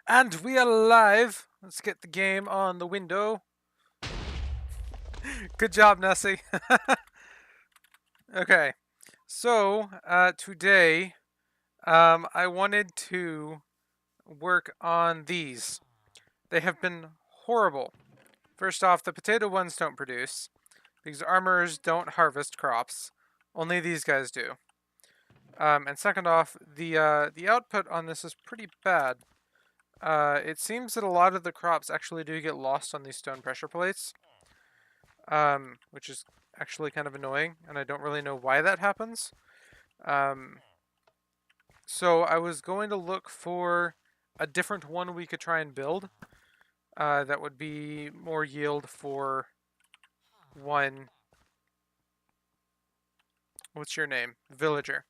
And we are live. Let's get the game on the window. Good job, Nessie. Okay, so today I wanted to work on these. They have been horrible. First off, the potato ones don't produce because armorers don't harvest crops. Only these guys do. And second off, the output on this is pretty bad. It seems that a lot of the crops actually do get lost on these stone pressure plates, which is actually kind of annoying, and I don't really know why that happens. Um, so I was going to look for a different one we could try and build that would be more yield for one. What's your name? Villager.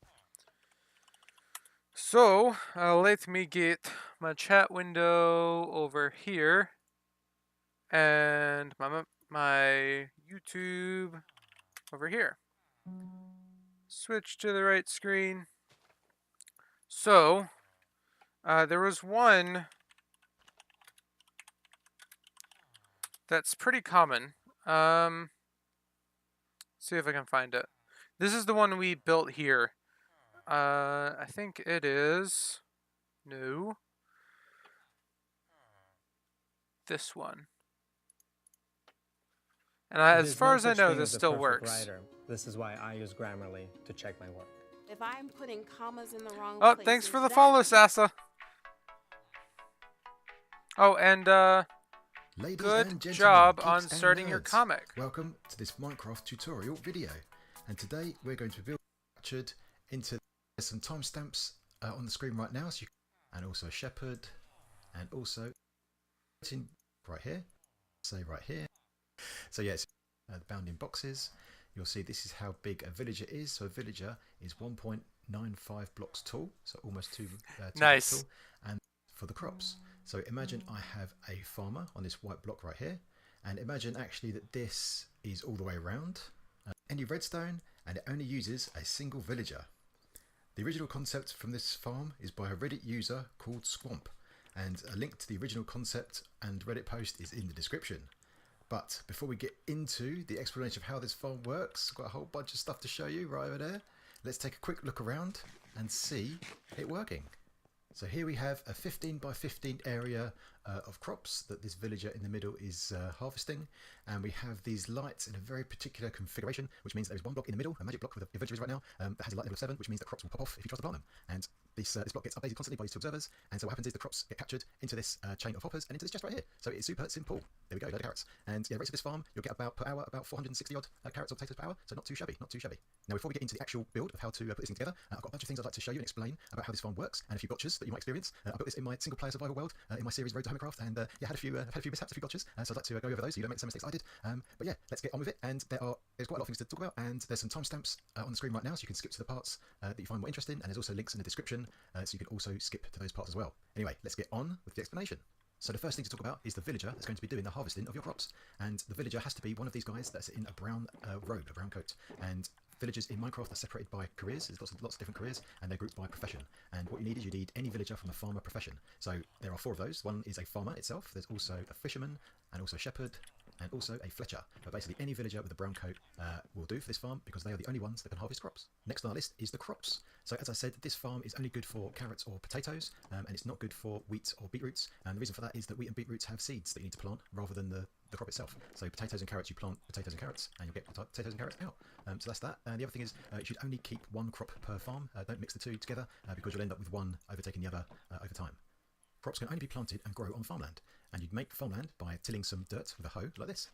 So let me get my chat window over here and my YouTube over here. Switch to the right screen. So there was one that's pretty common. See if I can find it. This is the one we built here. I think it is. No. This one. And as There's far no as I such know, thing this as a still perfect works. writer. This is why I use Grammarly to check my work. If I'm putting commas in the wrong Oh, places, thanks for the follow, Sasa. Oh, and Ladies good and gentlemen, job geeks on and starting your nerds, comic. welcome to this Minecraft tutorial video. And today we're going to build captured into some timestamps on the screen right now, so you can, and also shepherd, and also right here, say right here. So yes, bound in boxes. You'll see this is how big a villager is. So a villager is 1.95 blocks tall, so almost two blocks Nice. tall. And for the crops, so imagine I have a farmer on this white block right here, and imagine actually that this is all the way around. Any redstone, and it only uses a single villager. The original concept from this farm is by a Reddit user called Swamp, and a link to the original concept and Reddit post is in the description. But before we get into the explanation of how this farm works, I've got a whole bunch of stuff to show you right over there. Let's take a quick look around and see it working. So here we have a 15 by 15 area of crops that this villager in the middle is harvesting, and we have these lights in a very particular configuration, which means there is one block in the middle, a magic block with a villager is right now, that has a light level of 7, which means that crops will pop off if you try to plant them. And this block gets updated constantly by these two observers, and so what happens is the crops get captured into this chain of hoppers and into this chest right here. So it's super simple. There we go, load of carrots. And yeah, the rates of this farm, you'll get about per hour about 460 odd carrots or potatoes per hour, so not too shabby, not too shabby. Now before we get into the actual build of how to put this thing together, I've got a bunch of things I'd like to show you and explain about how this farm works and a few gotchas that you might experience. I built this in my single player survival world in my series Road to Homecraft, and yeah, had a few mishaps, a few gotchas, so I'd like to go over those so you don't make the same mistakes I did. But yeah, let's get on with it. And there's quite a lot of things to talk about, and there's some timestamps on the screen right now, so you can skip to the parts that you find more interesting, and there's also links in the description, so you can also skip to those parts as well. Anyway, let's get on with the explanation. So the first thing to talk about is the villager that's going to be doing the harvesting of your crops, and the villager has to be one of these guys that's in a brown robe, a brown coat. And villagers in Minecraft are separated by careers. There's lots of different careers, and they're grouped by profession. And what you need is you need any villager from a farmer profession. So there are 4 of those. One is a farmer itself. There's also a fisherman, and also a shepherd, and also a fletcher. But basically any villager with a brown coat will do for this farm, because they are the only ones that can harvest crops. Next on our list is the crops. So as I said, this farm is only good for carrots or potatoes, and it's not good for wheat or beetroots. And the reason for that is that wheat and beetroots have seeds that you need to plant rather than the crop itself. So potatoes and carrots, you plant potatoes and carrots, and you'll get potatoes and carrots out. So that's that. And the other thing is you should only keep one crop per farm. Don't mix the two together because you'll end up with one overtaking the other over time. Crops can only be planted and grow on farmland, and you'd make farmland by tilling some dirt with a hoe like this.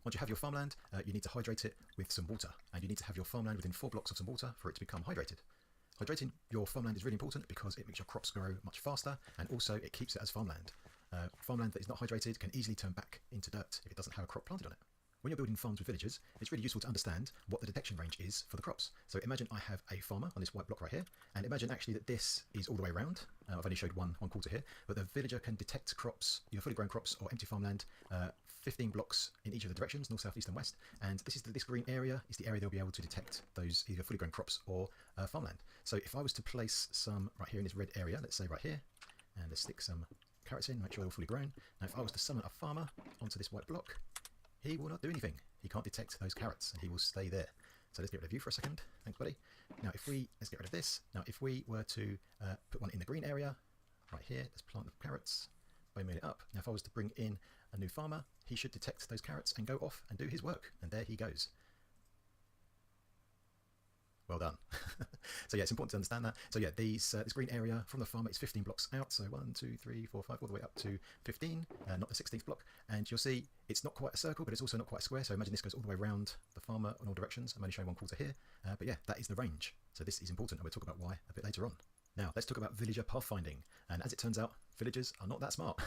Once you have your farmland, you need to hydrate it with some water, and you need to have your farmland within 4 blocks of some water for it to become hydrated. Hydrating your farmland is really important because it makes your crops grow much faster, and also it keeps it as farmland. Farmland that is not hydrated can easily turn back into dirt if it doesn't have a crop planted on it. When you're building farms with villagers, it's really useful to understand what the detection range is for the crops. So imagine I have a farmer on this white block right here, and imagine actually that this is all the way around. I've only showed one quarter here, but the villager can detect crops, either fully grown crops or empty farmland, 15 blocks in each of the directions, north, south, east and west. And this green area is the area they'll be able to detect those either fully grown crops or farmland. So if I was to place some right here in this red area, let's say right here, and let's stick some carrots in, make sure they're all fully grown. Now if I was to summon a farmer onto this white block, he will not do anything. He can't detect those carrots and he will stay there. So let's get rid of you for a second. Thanks, buddy. Now let's get rid of this. Now if we were to put one in the green area, right here, let's plant the carrots, bone meal it up. Now if I was to bring in a new farmer, he should detect those carrots and go off and do his work. And there he goes. Well done. So yeah, it's important to understand that. So yeah, this green area from the farmer is 15 blocks out. So 1, 2, 3, 4, 5, all the way up to 15, not the 16th block. And you'll see it's not quite a circle, but it's also not quite a square. So imagine this goes all the way around the farmer in all directions. I'm only showing 1/4 here. But yeah, that is the range. So this is important, and we'll talk about why a bit later on. Now, let's talk about villager pathfinding. And as it turns out, villagers are not that smart.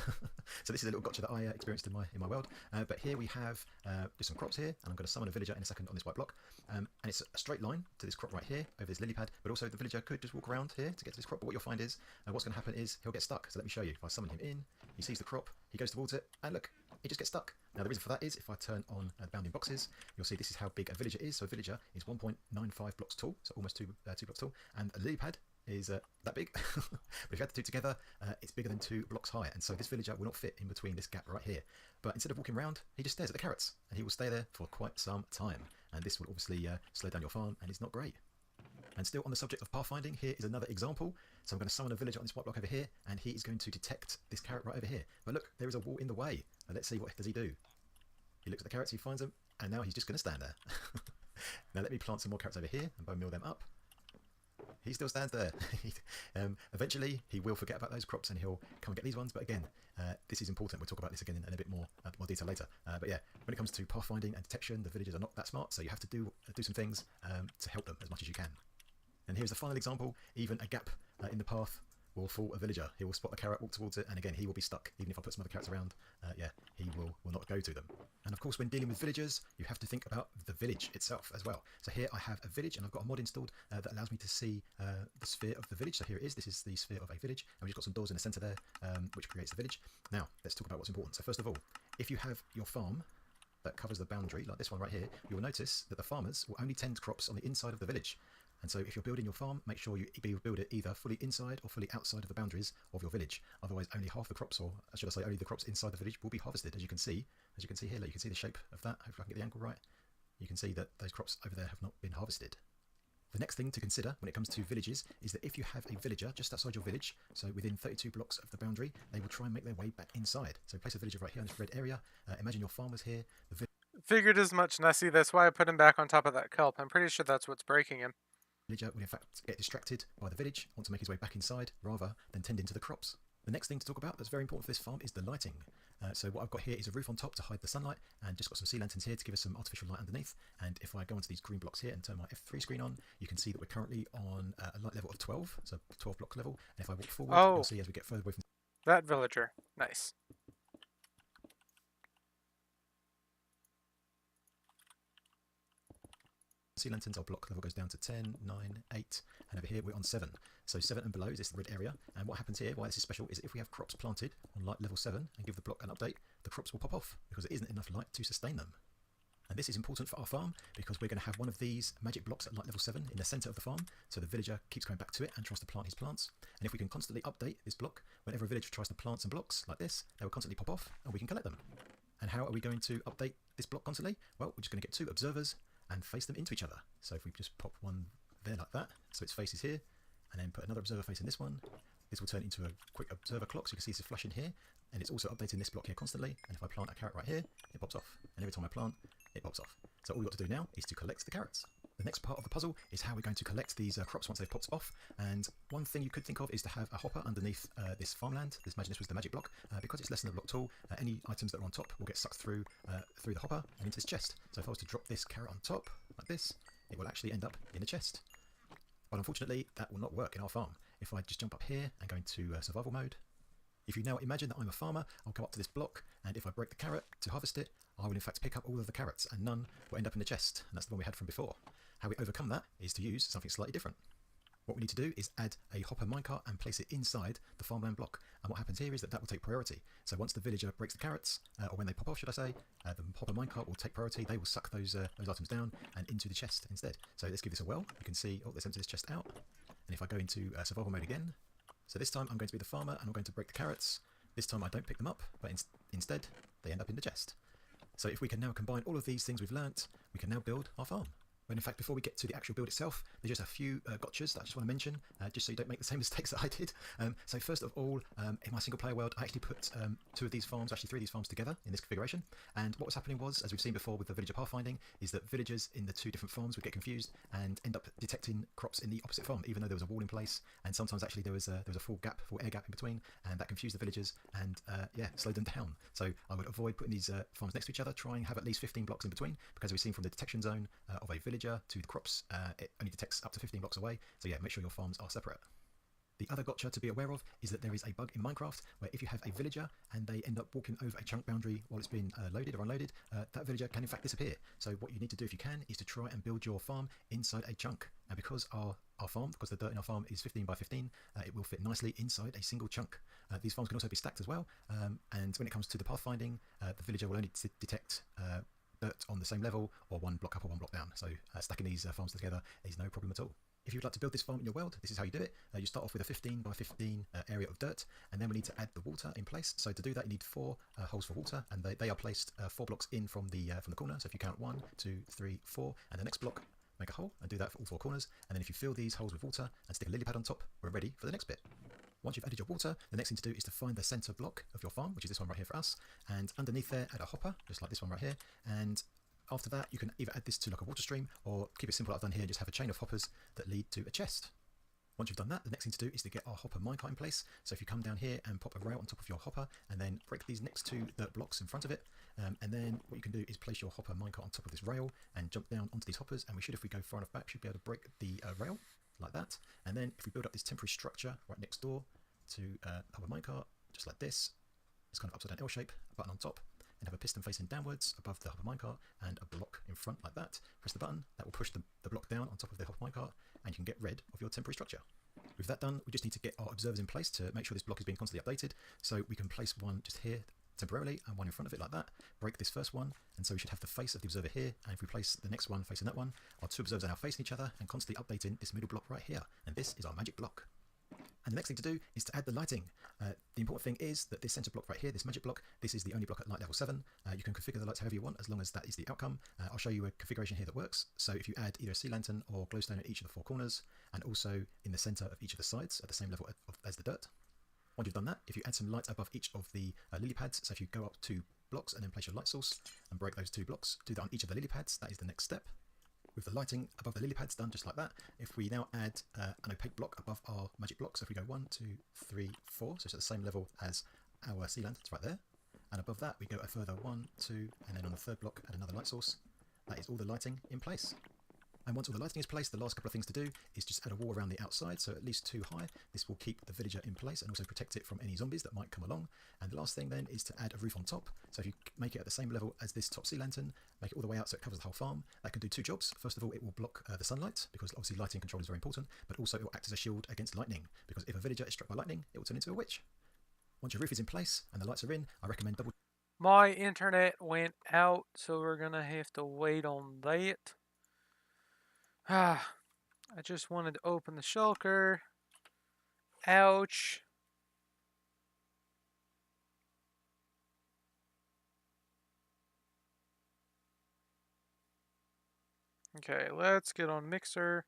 So this is a little gotcha that I experienced in my world. But here we have just some crops here, and I'm going to summon a villager in a second on this white block. And it's a straight line to this crop right here, over this lily pad. But also the villager could just walk around here to get to this crop. But what you'll find is, what's going to happen is he'll get stuck. So let me show you. If I summon him in, he sees the crop, he goes towards it, and look, he just gets stuck. Now the reason for that is, if I turn on the bounding boxes, you'll see this is how big a villager is. So a villager is 1.95 blocks tall, so almost two blocks tall. And a lily pad is that big. But if you add the two together, it's bigger than 2 blocks high, and so this villager will not fit in between this gap right here. But instead of walking around, he just stares at the carrots, and he will stay there for quite some time. And this will obviously slow down your farm, and it's not great. And still on the subject of pathfinding, here is another example. So I'm going to summon a villager on this white block over here, and he is going to detect this carrot right over here. But look, there is a wall in the way. And let's see, what does he do? He looks at the carrots, he finds them, and now he's just going to stand there. Now let me plant some more carrots over here and bone meal them up. He still stands there. Eventually, he will forget about those crops and he'll come and get these ones. But again, this is important. We'll talk about this again in a bit more detail later. But yeah, when it comes to pathfinding and detection, the villagers are not that smart. So you have to do some things to help them as much as you can. And here's the final example. Even a gap in the path will fool a villager. He will spot the carrot, walk towards it, and again, he will be stuck. Even if I put some other carrots around, yeah, he will not go to them. And of course, when dealing with villagers, you have to think about the village itself as well. So here I have a village, and I've got a mod installed that allows me to see the sphere of the village. So here it is. This is the sphere of a village, and we've just got some doors in the center there, which creates the village. Now, let's talk about what's important. So first of all, if you have your farm that covers the boundary, like this one right here, you will notice that the farmers will only tend crops on the inside of the village. And so if you're building your farm, make sure you build it either fully inside or fully outside of the boundaries of your village. Otherwise, only half the crops, or should I say only the crops inside the village, will be harvested, as you can see. As you can see here, look, you can see the shape of that. Hopefully I can get the angle right. You can see that those crops over there have not been harvested. The next thing to consider when it comes to villages is that if you have a villager just outside your village, so within 32 blocks of the boundary, they will try and make their way back inside. So place a villager right here in this red area. Imagine your farmers here. Figured as much, Nessie. That's why I put him back on top of that kelp. I'm pretty sure that's what's breaking him. Villager will in fact get distracted by the village, want to make his way back inside rather than tending to the crops. The next thing to talk about that's very important for this farm is the lighting. So what I've got here is a roof on top to hide the sunlight, and just got some sea lanterns here to give us some artificial light underneath. And if I go onto these green blocks here and turn my F3 screen on, you can see that we're currently on a light level of 12, so 12 block level. And if I walk forward, you'll see as we get further away from that villager. Nice. sea lanterns, our block level goes down to 10, 9, 8, and over here we're on 7. So 7 and below is this red area, and what happens here, why this is special, is if we have crops planted on light level 7 and give the block an update, the crops will pop off because there isn't enough light to sustain them. And this is important for our farm because we're going to have one of these magic blocks at light level 7 in the centre of the farm, so the villager keeps going back to it and tries to plant his plants. And if we can constantly update this block, whenever a villager tries to plant some blocks like this, they will constantly pop off and we can collect them. And how are we going to update this block constantly? Well, we're just going to get 2 observers and face them into each other. So if we just pop one there like that, so its face is here, and then put another observer face in this one, this will turn into a quick observer clock, so you can see this is flashing here, and it's also updating this block here constantly, and if I plant a carrot right here, it pops off, and every time I plant, it pops off. So all we've got to do now is to collect the carrots. The next part of the puzzle is how we're going to collect these crops once they've popped off, and one thing you could think of is to have a hopper underneath this farmland. Imagine this was the magic block. Because it's less than a block tall, any items that are on top will get sucked through the hopper and into this chest. So if I was to drop this carrot on top, like this, it will actually end up in a chest. But unfortunately, that will not work in our farm. If I just jump up here and go into survival mode, if you now imagine that I'm a farmer, I'll go up to this block, and if I break the carrot to harvest it, I will in fact pick up all of the carrots, and none will end up in the chest, and that's the one we had from before. How we overcome that is to use something slightly different. What we need to do is add a hopper minecart and place it inside the farmland block. And what happens here is that will take priority. So once the villager breaks the carrots, or when they pop off, should I say, the hopper minecart will take priority. They will suck those items down and into the chest instead. So let's give this a whirl. You can see, oh, let's empty this chest out. And if I go into survival mode again, so this time I'm going to be the farmer and I'm going to break the carrots. This time I don't pick them up, but instead they end up in the chest. So if we can now combine all of these things we've learnt, we can now build our farm. When in fact, before we get to the actual build itself, there's just a few gotchas that I just want to mention, just so you don't make the same mistakes that I did. So first of all, in my single player world, I actually put three of these farms together in this configuration. And what was happening was, as we've seen before with the villager pathfinding, is that villagers in the two different farms would get confused and end up detecting crops in the opposite farm, even though there was a wall in place. And sometimes actually there was a full air gap in between, and that confused the villagers and slowed them down. So I would avoid putting these farms next to each other, try and have at least 15 blocks in between, because we've seen from the detection zone of a villager to the crops, it only detects up to 15 blocks away. So yeah, make sure your farms are separate. The other gotcha to be aware of is that there is a bug in Minecraft where if you have a villager and they end up walking over a chunk boundary while it's been loaded or unloaded, that villager can in fact disappear. So what you need to do if you can is to try and build your farm inside a chunk. And because our farm, because the dirt in our farm is 15 by 15, it will fit nicely inside a single chunk. These farms can also be stacked as well. And when it comes to the pathfinding, the villager will only detect dirt on the same level or one block up or one block down. So stacking these farms together is no problem at all. If you'd like to build this farm in your world, this is how you do it. You start off with a 15 by 15 area of dirt, and then we need to add the water in place. So to do that, you need 4 holes for water, and they are placed 4 blocks in from the corner. So if you count 1, 2, 3, 4, and the next block, make a hole and do that for all 4 corners. And then if you fill these holes with water and stick a lily pad on top, we're ready for the next bit. Once you've added your water, the next thing to do is to find the center block of your farm, which is this one right here for us, and underneath there add a hopper, just like this one right here. And after that, you can either add this to like a water stream or keep it simple like I've done here, just have a chain of hoppers that lead to a chest. Once you've done that, the next thing to do is to get our hopper minecart in place. So if you come down here and pop a rail on top of your hopper and then break these next 2 dirt blocks in front of it, and then what you can do is place your hopper minecart on top of this rail and jump down onto these hoppers, and we should, if we go far enough back, should be able to break the rail like that. And then if we build up this temporary structure right next door to hopper minecart, just like this, it's kind of upside down L shape, a button on top, and have a piston facing downwards above the hopper minecart and a block in front like that. Press the button, that will push the block down on top of the hopper minecart, and you can get rid of your temporary structure. With that done, we just need to get our observers in place to make sure this block is being constantly updated. So we can place one just here temporarily and one in front of it like that. Break this first one, and so we should have the face of the observer here, and if we place the next one facing that one, our 2 observers are now facing each other and constantly updating this middle block right here, and this is our magic block. And the next thing to do is to add the lighting. The important thing is that this center block right here, this magic block, this is the only block at light level 7. You can configure the lights however you want, as long as that is the outcome. I'll show you a configuration here that works. So if you add either a sea lantern or glowstone at each of the 4 corners, and also in the center of each of the sides at the same level as the dirt. Once you've done that, if you add some light above each of the lily pads, so if you go up 2 blocks and then place your light source and break those 2 blocks, do that on each of the lily pads, that is the next step. With the lighting above the lily pads done just like that, if we now add an opaque block above our magic block, so if we go 1, 2, 3, 4, so it's at the same level as our sea lanterns right there, and above that we go a further 1, 2, and then on the 3rd block add another light source. That is all the lighting in place. And once all the lighting is placed, the last couple of things to do is just add a wall around the outside, so at least 2 high. This will keep the villager in place and also protect it from any zombies that might come along. And the last thing then is to add a roof on top. So if you make it at the same level as this top sea lantern, make it all the way out so it covers the whole farm, that can do 2 jobs. First of all, it will block the sunlight, because obviously lighting control is very important, but also it will act as a shield against lightning, because if a villager is struck by lightning, it will turn into a witch. Once your roof is in place and the lights are in, I recommend double... My internet went out, so we're gonna have to wait on that. I just wanted to open the shulker. Ouch. Okay, let's get on Mixer.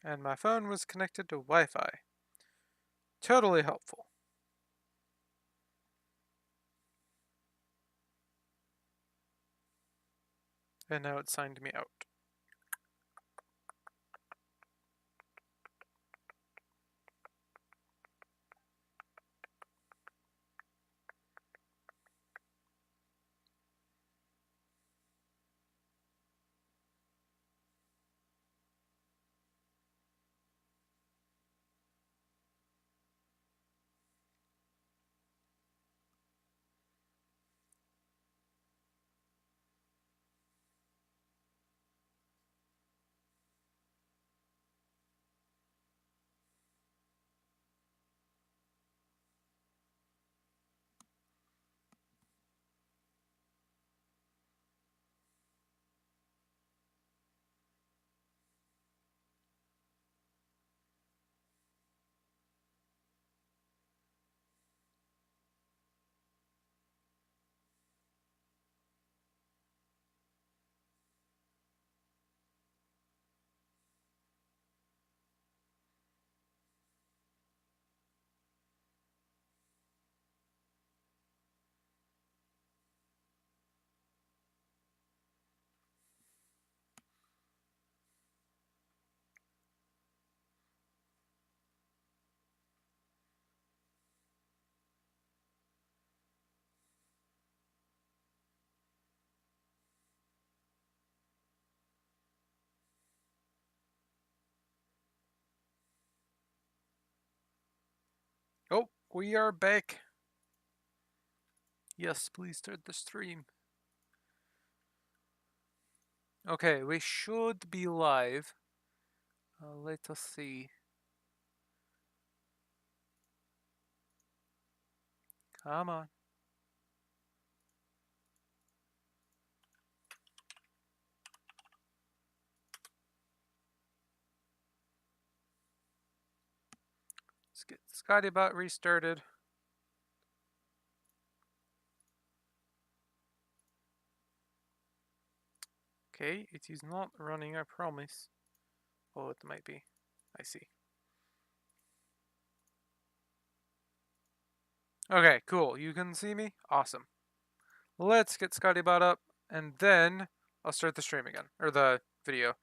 And my phone was connected to Wi-Fi. Totally helpful. And now it signed me out. We are back. Yes, please start the stream. Okay, we should be live. Let us see. Come on. Let's get ScottyBot restarted. Okay, it is not running, I promise. Oh, it might be. I see. Okay, cool. You can see me? Awesome. Let's get ScottyBot up, and then I'll start the stream again. Or the video.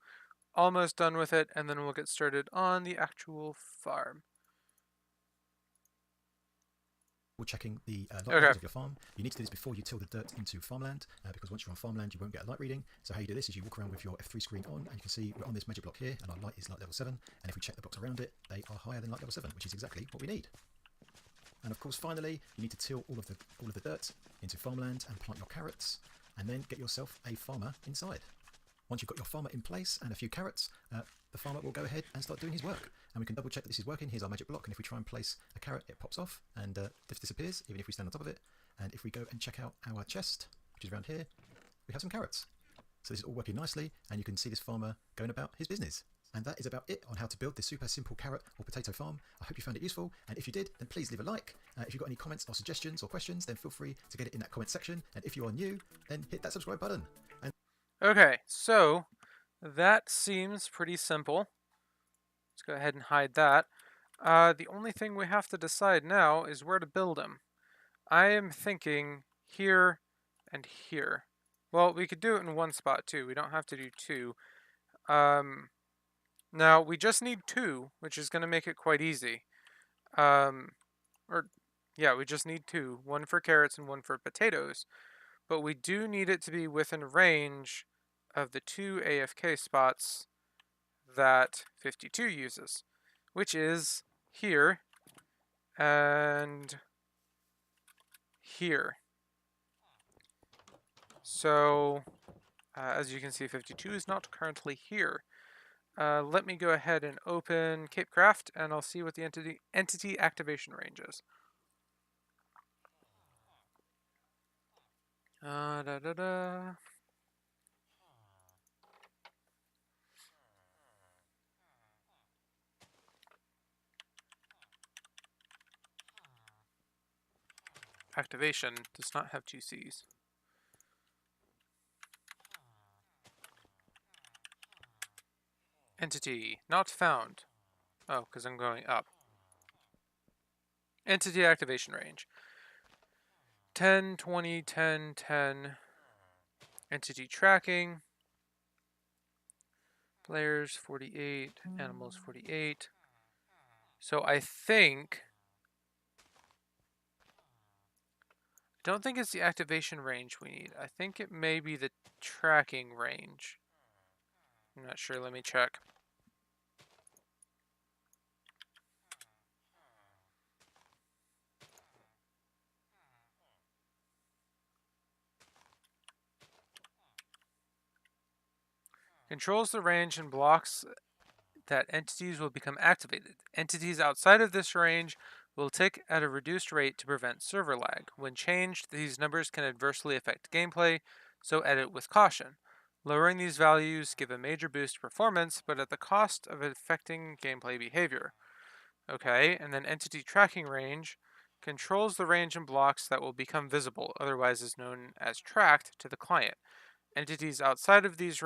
Almost done with it, and then we'll get started on the actual farm. Checking the light Okay. levels of your farm. You need to do this before you till the dirt into farmland, because once you're on farmland you won't get a light reading. So how you do this is you walk around with your F3 screen on, and you can see we're on this magic block here, and our light is light level 7, and if we check the blocks around it, they are higher than light level 7, which is exactly what we need. And of course finally you need to till all of the dirt into farmland and plant your carrots, and then get yourself a farmer inside. Once you've got your farmer in place and a few carrots, the farmer will go ahead and start doing his work. And we can double check that this is working. Here's our magic block, and if we try and place a carrot, it pops off and this disappears, even if we stand on top of it. And if we go and check out our chest, which is around here, we have some carrots. So this is all working nicely, and you can see this farmer going about his business. And that is about it on how to build this super simple carrot or potato farm. I hope you found it useful, and if you did, then please leave a like. If you've got any comments or suggestions or questions, then feel free to get it in that comment section. And if you are new, then hit that subscribe button. And Okay, so that seems pretty simple. Let's go ahead and hide that. The only thing we have to decide now is where to build him. I am thinking here and here. Well, we could do it in one spot too. We don't have to do two. Now, we just need two, which is going to make it quite easy. Yeah, we just need two. One for carrots and one for potatoes. But we do need it to be within range of the two AFK spots that 52 uses, which is here and here. So, as you can see, 52 is not currently here. Let me go ahead and open capecraft, and I'll see what the entity activation range is. Da da da. Activation does not have two C's. Entity not found. Oh, because I'm going up. Entity activation range 10, 20, 10, 10. Entity tracking. Players 48, animals 48. So I don't think it's the activation range we need. I think it may be the tracking range. I'm not sure, let me check. Controls the range and blocks that entities will become activated. Entities outside of this range will tick at a reduced rate to prevent server lag. When changed, these numbers can adversely affect gameplay, so edit with caution. Lowering these values give a major boost to performance, but at the cost of affecting gameplay behavior. Okay, and then entity tracking range controls the range and blocks that will become visible, otherwise is known as tracked, to the client. Entities outside of this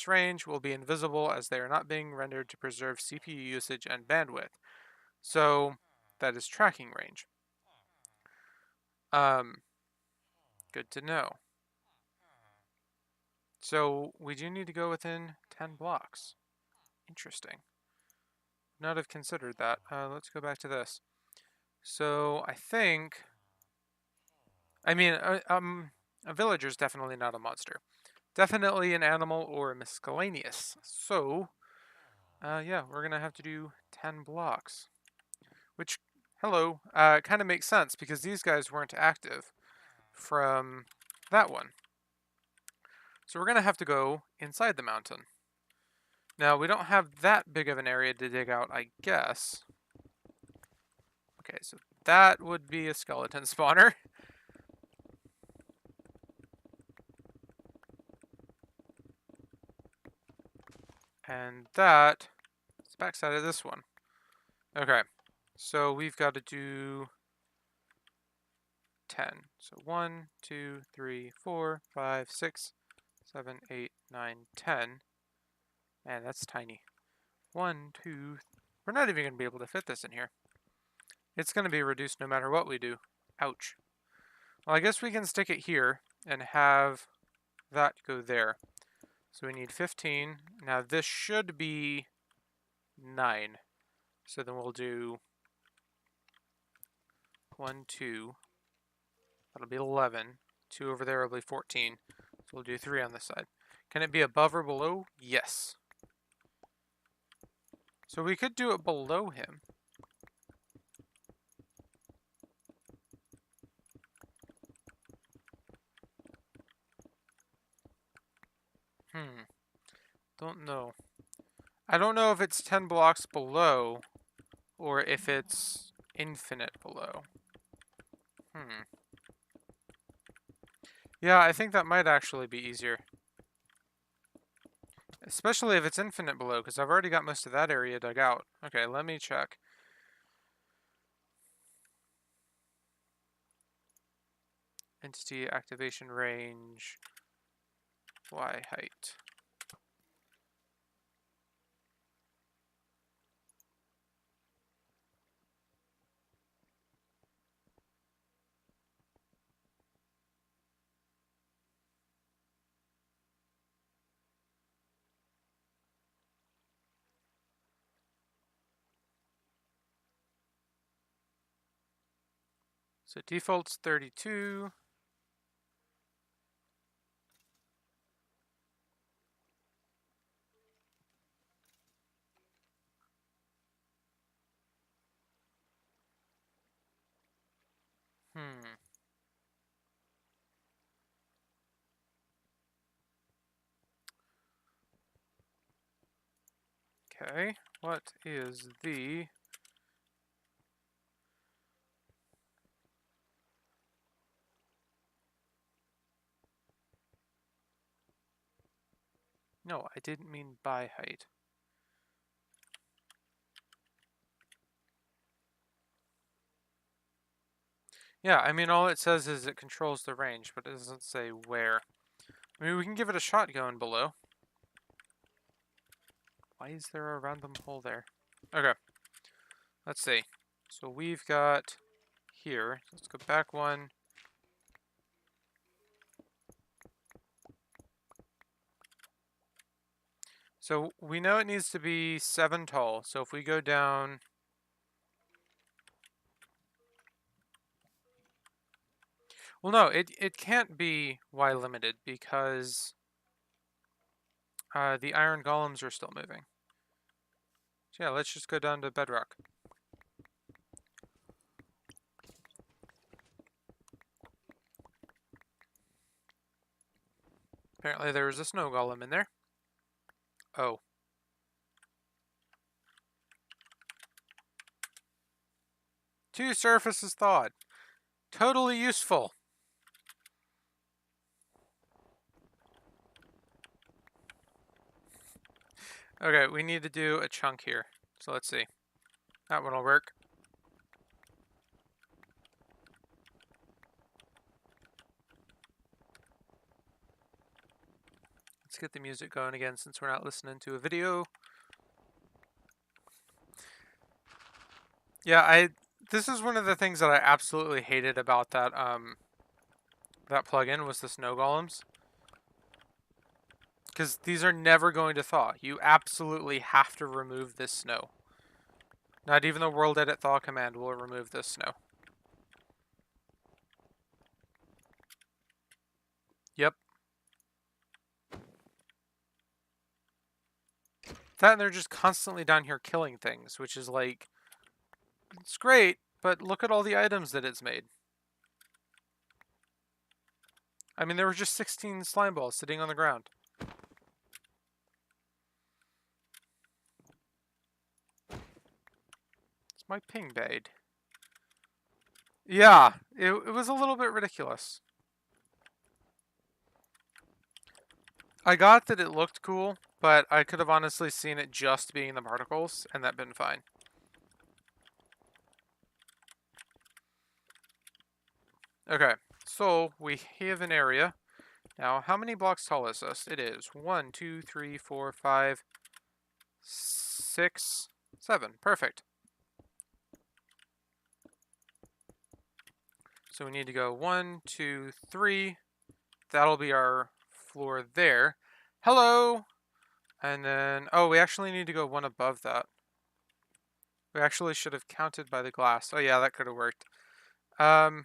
range will be invisible as they are not being rendered to preserve CPU usage and bandwidth. So that is tracking range. Good to know. So we do need to go within 10 blocks. Interesting. Not have considered that. Let's go back to this. So I think, a villager is definitely not a monster. Definitely an animal or a miscellaneous. So, yeah, we're gonna have to do 10 blocks, which Hello. Kind of makes sense because these guys weren't active from that one. So we're going to have to go inside the mountain. Now, we don't have that big of an area to dig out, I guess. Okay, so that would be a skeleton spawner. And that is the backside of this one. Okay, so we've got to do 10. So 1, 2, 3, 4, 5, 6, 7, 8, 9, 10. Man, that's tiny. 1, 2, we're not even going to be able to fit this in here. It's going to be reduced no matter what we do. Ouch. Well, I guess we can stick it here and have that go there. So we need 15. Now this should be 9. So then we'll do 1, 2. That'll be 11. 2 over there will be 14. So we'll do 3 on this side. Can it be above or below? Yes. So we could do it below him. Don't know. I don't know if it's 10 blocks below or if it's infinite below. Yeah, I think that might actually be easier. Especially if it's infinite below, because I've already got most of that area dug out. Okay, let me check. Entity activation range, Y height. So default's 32. Okay, what is the... No, I didn't mean by height. Yeah, I mean, all it says is it controls the range, but it doesn't say where. I mean, we can give it a shot going below. Why is there a random hole there? Okay, let's see. So we've got here. Let's go back one. So we know it needs to be 7 tall. So if we go down... Well, no, it can't be Y limited because the iron golems are still moving. So yeah, let's just go down to bedrock. Apparently there was a snow golem in there. Oh. Two surfaces thawed. Totally useful. Okay, we need to do a chunk here. So let's see. That one will work. Let's get the music going again since we're not listening to a video. Yeah, this is one of the things that I absolutely hated about that that plugin was the snow golems. Because these are never going to thaw. You absolutely have to remove this snow. Not even the world edit thaw command will remove this snow. Yep. That and they're just constantly down here killing things, which is like, it's great, but look at all the items that it's made. I mean, there were just 16 slime balls sitting on the ground. It's my ping bait. Yeah, it was a little bit ridiculous. I got that it looked cool, but I could have honestly seen it just being the particles, and that'd been fine. Okay, so we have an area. Now, how many blocks tall is this? It is 1, 2, 3, 4, 5, 6, 7. Perfect. So we need to go 1, 2, 3. That'll be our floor there. Hello! And then, oh, we actually need to go one above that. We actually should have counted by the glass. Oh yeah, that could have worked. Yeah,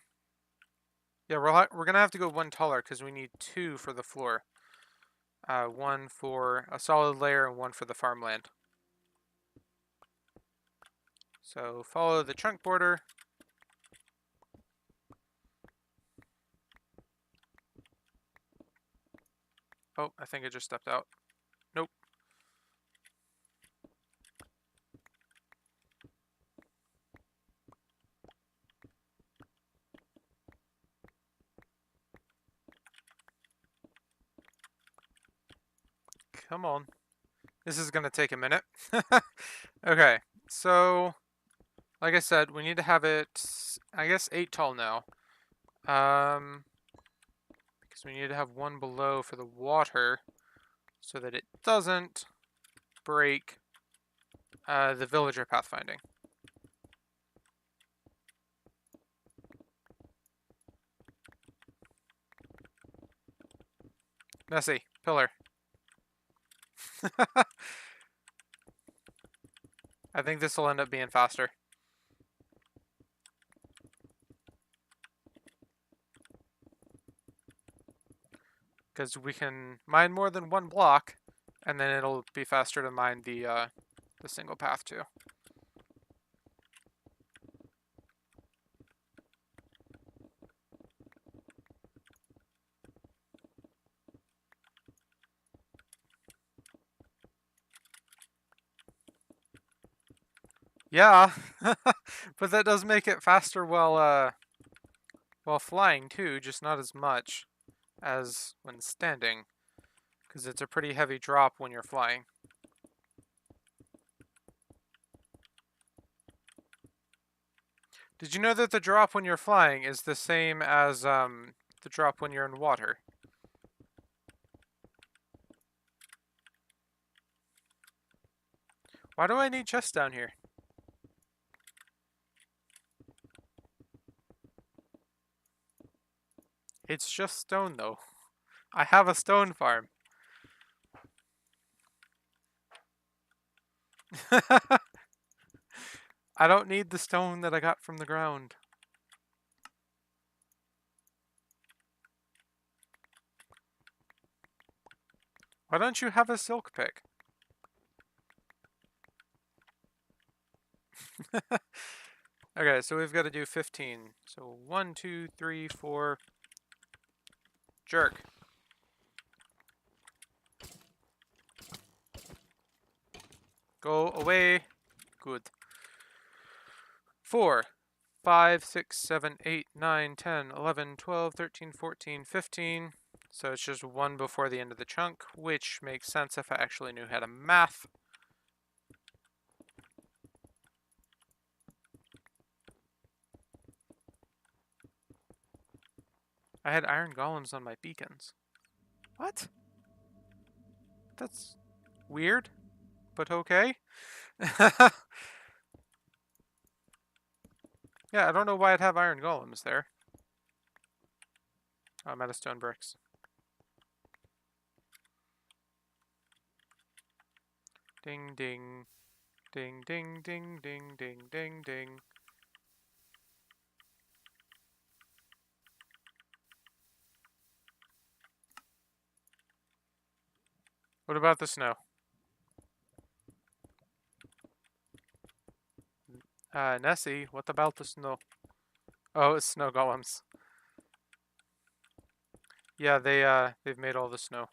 we're gonna have to go one taller because we need 2 for the floor. One for a solid layer and one for the farmland. So follow the chunk border. Oh, I think it just stepped out. Nope. Come on. This is gonna take a minute. Okay, so like I said, we need to have it, I guess, 8 tall now. Because we need to have one below for the water so that it doesn't break the villager pathfinding. Messy. Pillar. I think this will end up being faster. Because we can mine more than one block, and then it'll be faster to mine the single path too. Yeah, but that does make it faster while flying too, just not as much as when standing, because it's a pretty heavy drop when you're flying. Did you know that the drop when you're flying is the same as the drop when you're in water? Why do I need chests down here? It's just stone though. I have a stone farm. I don't need the stone that I got from the ground. Why don't you have a silk pick? Okay, so we've got to do 15. So 1, 2, 3, 4. Jerk. Go away. Good. 4, 5, 6, 7, 8, 9, 10, 11, 12, 13, 14, 15. So it's just one before the end of the chunk, which makes sense if I actually knew how to math. I had iron golems on my beacons. What? That's weird, but okay. Yeah, I don't know why I'd have iron golems there. Oh, I'm out of stone bricks. Ding, ding. Ding, ding, ding, ding, ding, ding, ding. What about the snow? Nessie, what about the snow? Oh, it's snow golems. Yeah, they've made all the snow.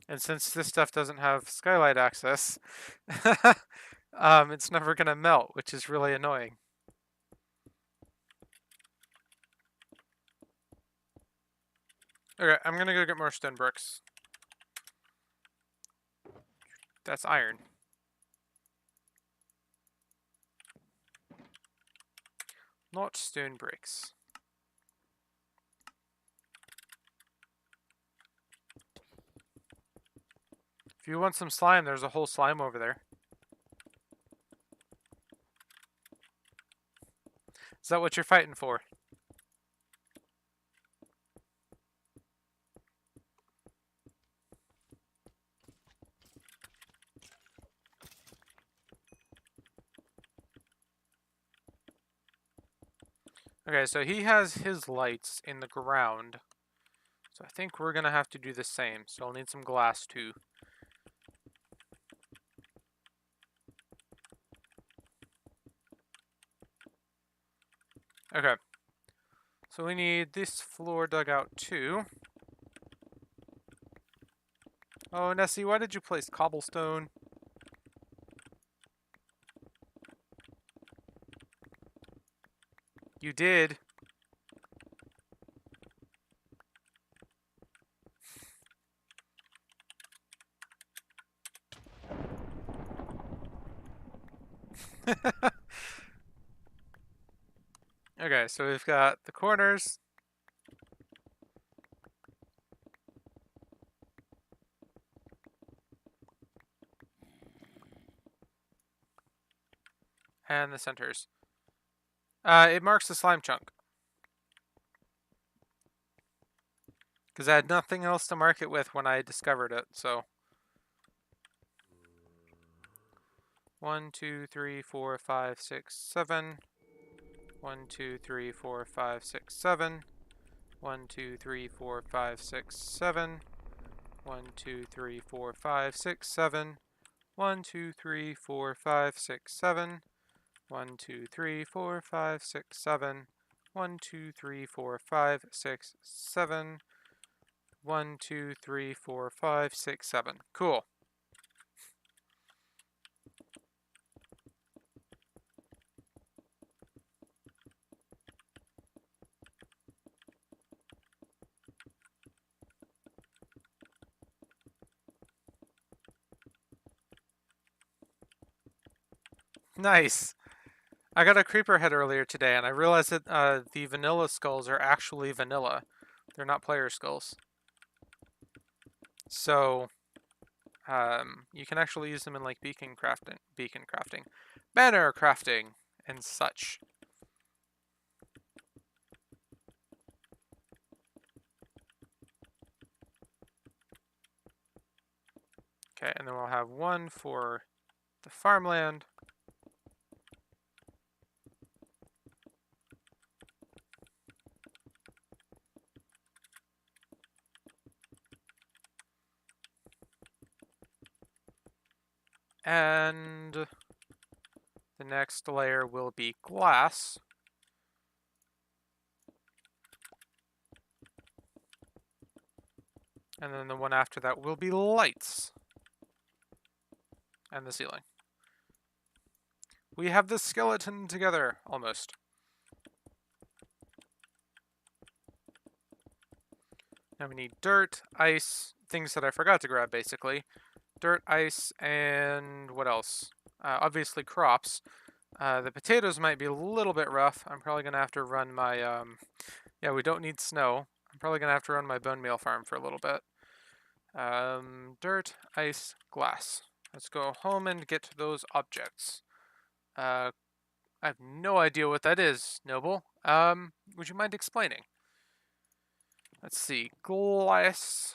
And since this stuff doesn't have skylight access, it's never gonna melt, which is really annoying. Okay, I'm gonna go get more stone bricks. That's iron. Not stone bricks. If you want some slime, there's a whole slime over there. Is that what you're fighting for? Okay, so he has his lights in the ground. So I think we're gonna have to do the same. So I'll need some glass too. Okay. So we need this floor dug out too. Oh, Nessie, why did you place cobblestone? You did. Okay, so we've got the corners. And the centers. It marks the slime chunk. Because I had nothing else to mark it with when I discovered it, so. 1, 2, 3, 4, 5, 6, 7. 1, 2, 3, 4, 5, 6, 7. 1, 2, 3, 4, 5, 6, 7. 1, 2, 3, 4, 5, 6, 7. 1, 2, 3, 4, 5, 6, 7. 1, 2, 3, 4, 5, 6, 7. 1, 2, 3, 4, 5, 6, 7. 1, 2, 3, 4, 5, 6, 7. Cool. Nice. I got a creeper head earlier today, and I realized that the vanilla skulls are actually vanilla. They're not player skulls. So, you can actually use them in like beacon crafting, banner crafting, and such. Okay, and then we'll have one for the farmland. And the next layer will be glass. And then the one after that will be lights. And the ceiling. We have the skeleton together, almost. Now we need dirt, ice, things that I forgot to grab, basically. Dirt, ice, and what else? Obviously crops. The potatoes might be a little bit rough. I'm probably going to have to run my, yeah, we don't need snow. I'm probably going to have to run my bone meal farm for a little bit. Dirt, ice, glass. Let's go home and get those objects. I have no idea what that is, Noble. Would you mind explaining? Let's see, glass.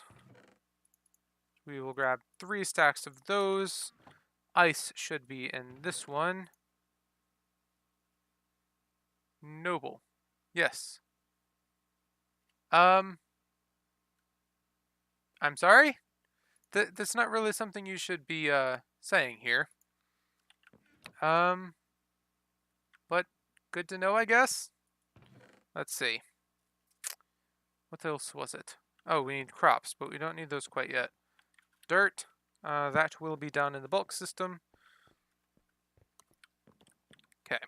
We will grab 3 stacks of those. Ice should be in this one. Noble. Yes. I'm sorry? That's not really something you should be, saying here. But good to know, I guess. Let's see. What else was it? Oh, we need crops, but we don't need those quite yet. Dirt. That will be done in the bulk system. Okay.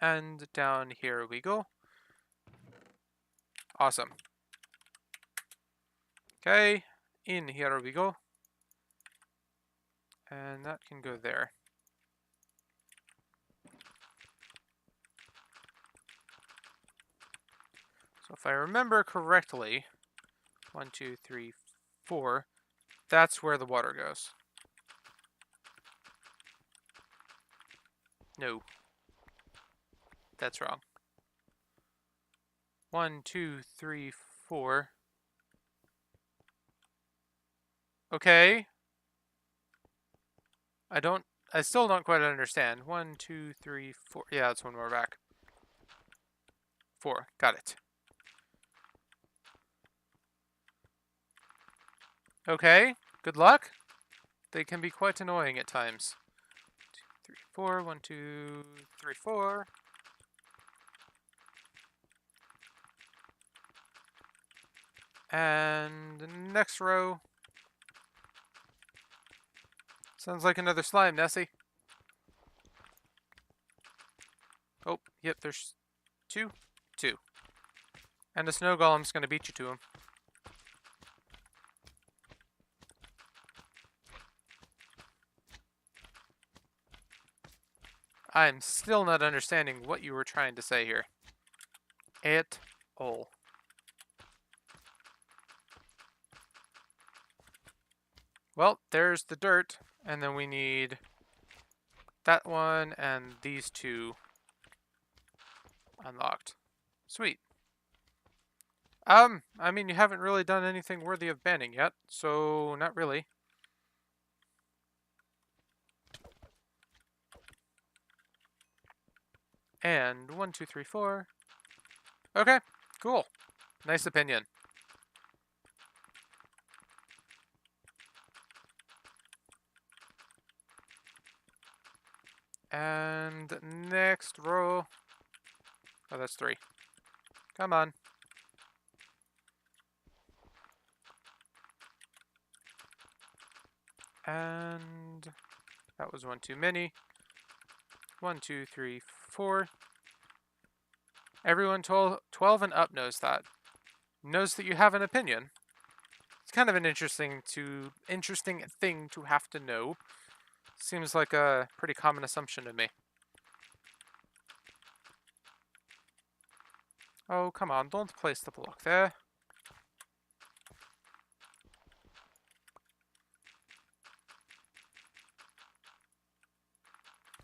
And down here we go. Awesome. Okay. In here we go. And that can go there. So if I remember correctly, 1, 2, 3, 4, that's where the water goes. No. That's wrong. 1, 2, 3, 4. Okay. I still don't quite understand. 1, 2, 3, 4. Yeah, that's one more back. 4. Got it. Okay. Good luck. They can be quite annoying at times. 2, 3, 4. 1, 2, 3, 4. And next row. Sounds like another slime, Nessie. Oh, yep, there's 2. 2. And the snow golem's gonna beat you to him. I'm still not understanding what you were trying to say here. At all. Well, there's the dirt, and then we need that one and these 2 unlocked. Sweet. I mean, you haven't really done anything worthy of banning yet, so not really. And 1, 2, 3, 4. Okay, cool. Nice opinion. And next row. Oh, that's 3. Come on. And that was 1 too many. 1, 2, 3, 4. Everyone 12 and up knows that. Knows that you have an opinion. It's kind of an interesting thing to have to know. Seems like a pretty common assumption to me. Oh, come on, don't place the block there.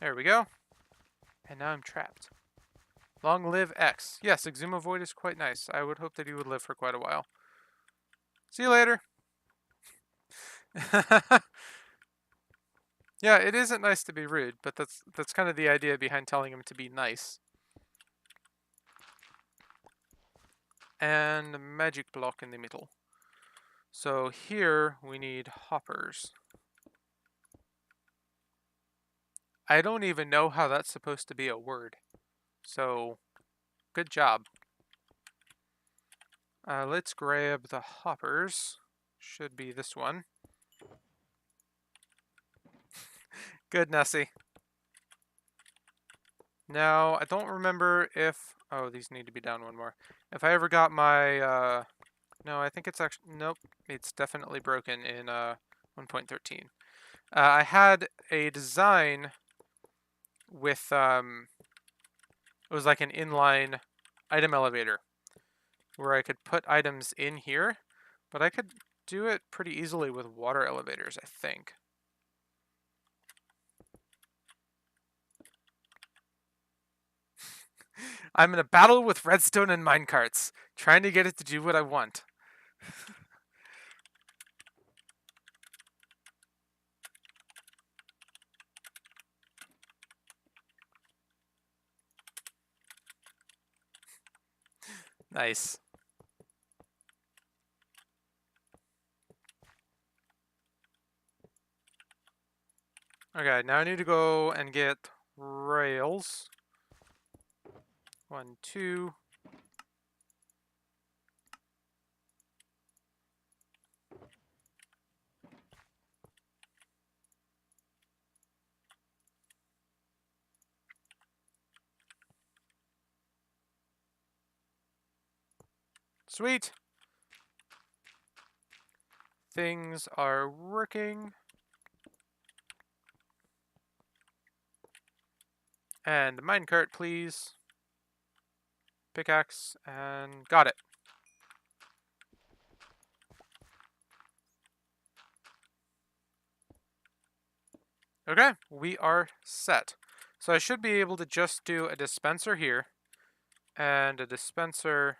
There we go. And now I'm trapped. Long live X. Yes, Exuma Void is quite nice. I would hope that he would live for quite a while. See you later. Yeah, it isn't nice to be rude, but that's kind of the idea behind telling him to be nice. And a magic block in the middle. So here we need hoppers. I don't even know how that's supposed to be a word. So, good job. Let's grab the hoppers. Should be this one. Good, Nessie. Now, I don't remember if... Oh, these need to be down one more. If I ever got my... No, I think it's actually... Nope. It's definitely broken in 1.13. I had a design with... It was like an inline item elevator where I could put items in here, but I could do it pretty easily with water elevators, I think. I'm in a battle with redstone and minecarts, trying to get it to do what I want. Nice. Okay, now I need to go and get rails. 1, 2. Sweet. Things are working. And the minecart, please. Pickaxe, and got it. Okay, we are set. So I should be able to just do a dispenser here, and a dispenser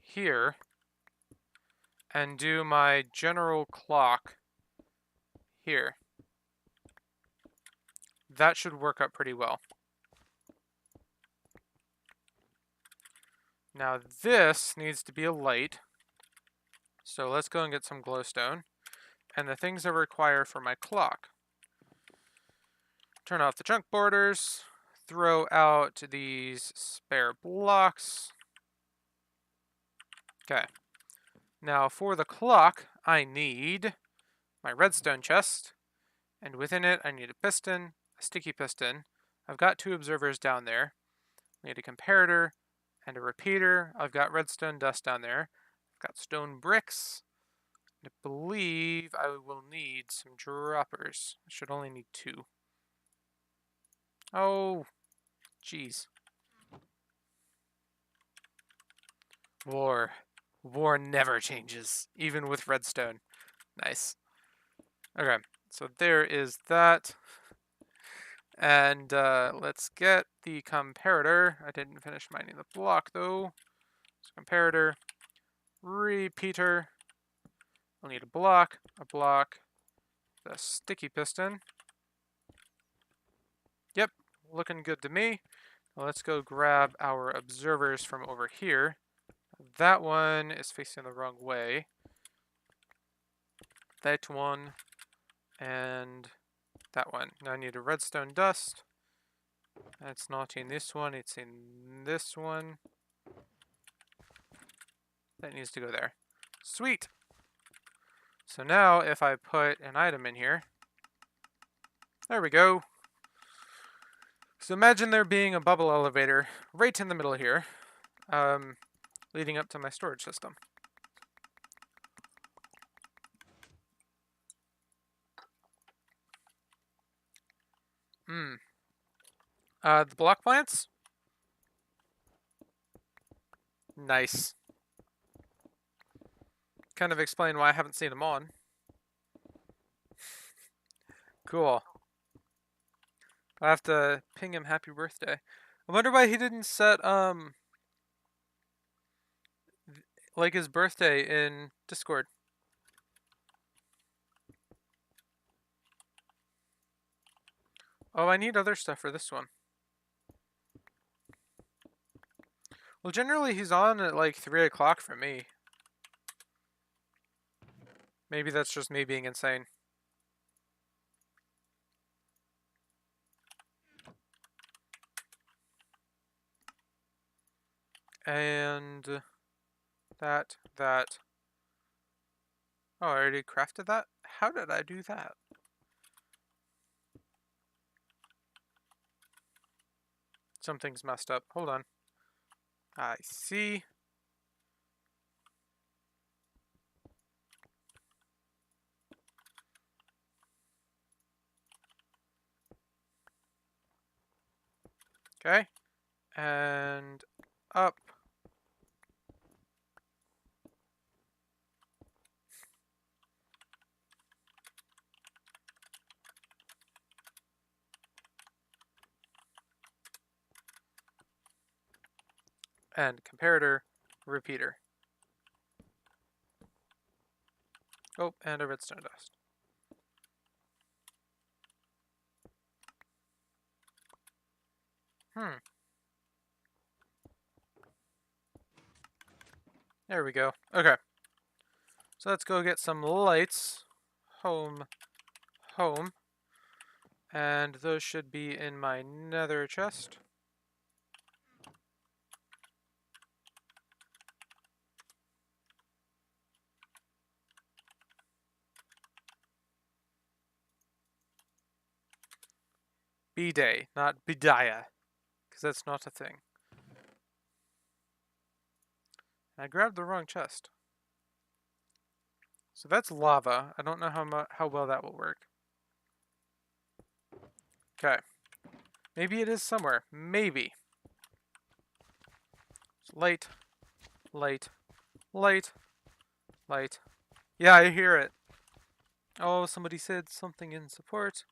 here, and do my general clock here. That should work out pretty well. Now this needs to be a light. So let's go and get some glowstone. And the things I require for my clock. Turn off the chunk borders. Throw out these spare blocks. Okay. Now for the clock, I need my redstone chest. And within it, I need a piston, a sticky piston. I've got 2 observers down there. I need a comparator and a repeater. I've got redstone dust down there. I've got stone bricks. I believe I will need some droppers. I should only need 2. Oh, jeez. War. War never changes, even with redstone. Nice. Okay, so there is that. And let's get the comparator. I didn't finish mining the block though. So comparator, repeater. I'll need a block, the sticky piston. Yep, looking good to me. Let's go grab our observers from over here. That one is facing the wrong way. That one and that one. Now I need a redstone dust. It's not in this one, it's in this one. That needs to go there. Sweet! So now if I put an item in here, there we go. So imagine there being a bubble elevator right in the middle here, leading up to my storage system. The block plants? Nice. Kind of explain why I haven't seen them on. Cool. I have to ping him happy birthday. I wonder why he didn't set, like his birthday in Discord. Oh, I need other stuff for this one. Well, generally he's on at like 3 o'clock for me. Maybe that's just me being insane. And that. Oh, I already crafted that? How did I do that? Something's messed up. Hold on. I see. Okay. And up. And comparator, repeater. Oh, and a redstone dust. There we go. Okay. So let's go get some lights. Home. And those should be in my nether chest. B-Day, not Bidaya, because that's not a thing. I grabbed the wrong chest. So that's lava. I don't know how well that will work. Okay. Maybe it is somewhere. Maybe. Light, light, light, light. Yeah, I hear it. Oh, somebody said something in support.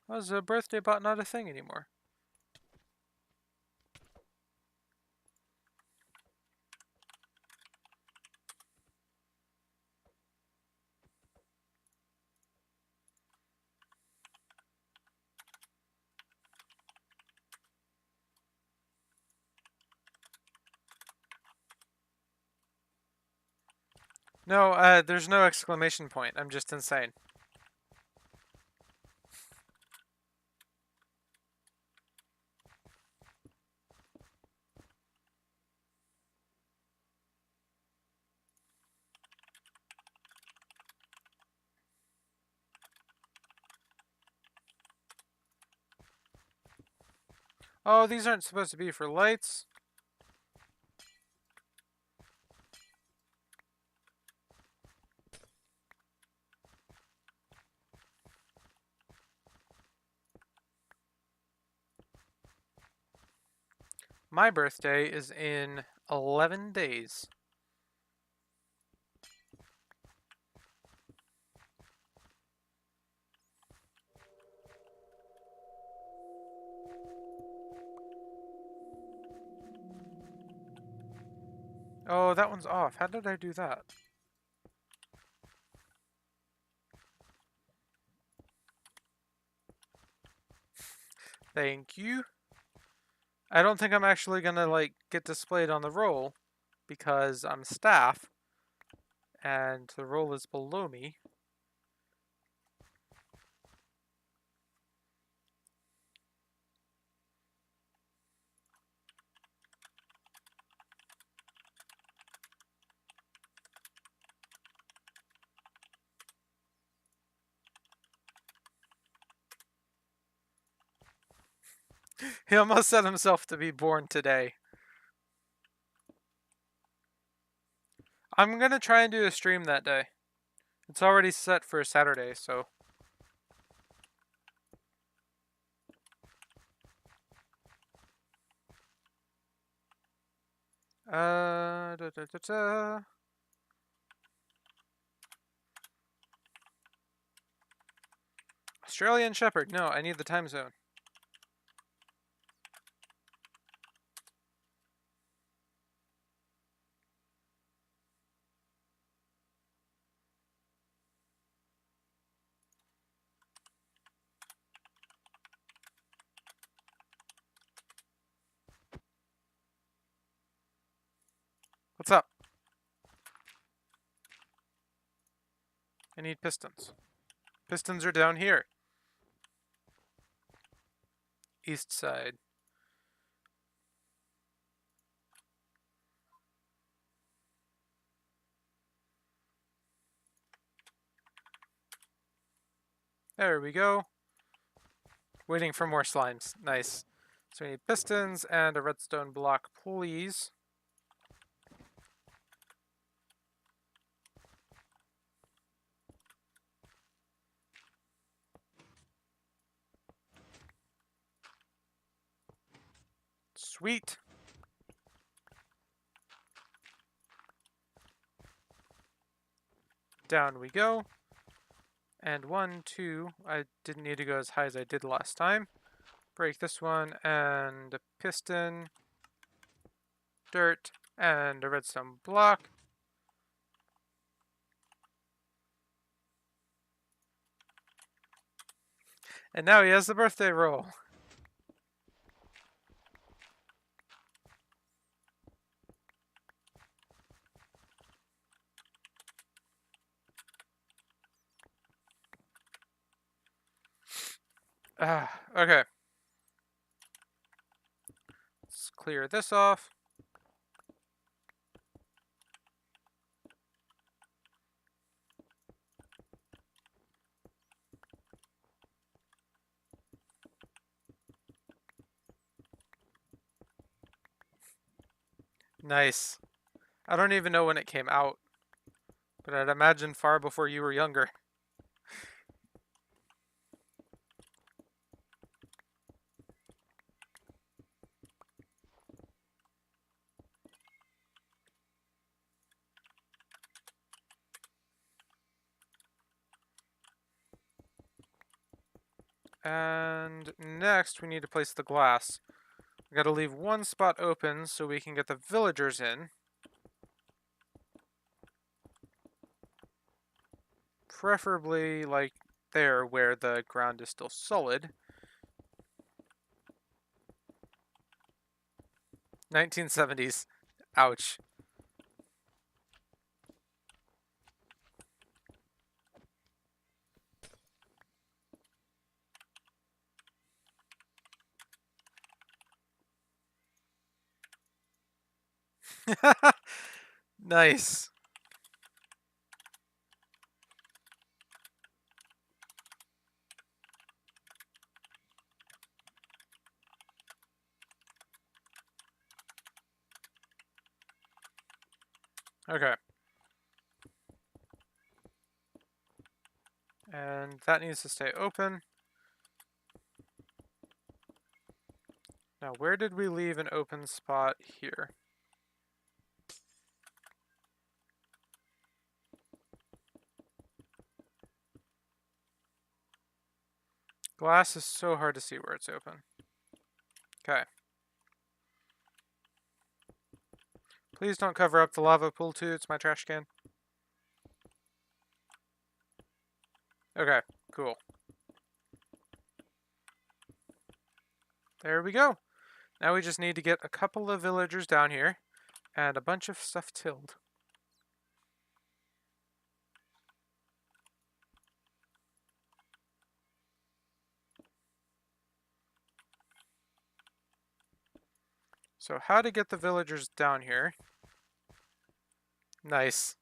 Was a birthday bot not a thing anymore? No, there's no exclamation point. I'm just insane. Oh, these aren't supposed to be for lights. My birthday is in 11 days. Oh, that one's off. How did I do that? Thank you. I don't think I'm actually gonna, like, get displayed on the roll because I'm staff and the roll is below me. He almost set himself to be born today. I'm gonna try and do a stream that day. It's already set for Saturday, so. Da, da, da, da. Australian Shepherd. No, I need the time zone. What's up? I need pistons. Pistons are down here. East side. There we go. Waiting for more slimes. Nice. So we need pistons and a redstone block, please. Sweet. Down we go. And 1, 2. I didn't need to go as high as I did last time. Break this one and a piston. Dirt and a redstone block. And now he has the birthday roll. Okay. Let's clear this off. Nice. I don't even know when it came out, but I'd imagine far before you were younger. And next, we need to place the glass. We gotta leave one spot open so we can get the villagers in. Preferably, like, there where the ground is still solid. 1970s. Ouch. Nice. Okay. And that needs to stay open. Now, where did we leave an open spot here? Glass is so hard to see where it's open. Okay. Please don't cover up the lava pool too, it's my trash can. Okay, cool. There we go. Now we just need to get a couple of villagers down here and a bunch of stuff tilled. So how to get the villagers down here? Nice.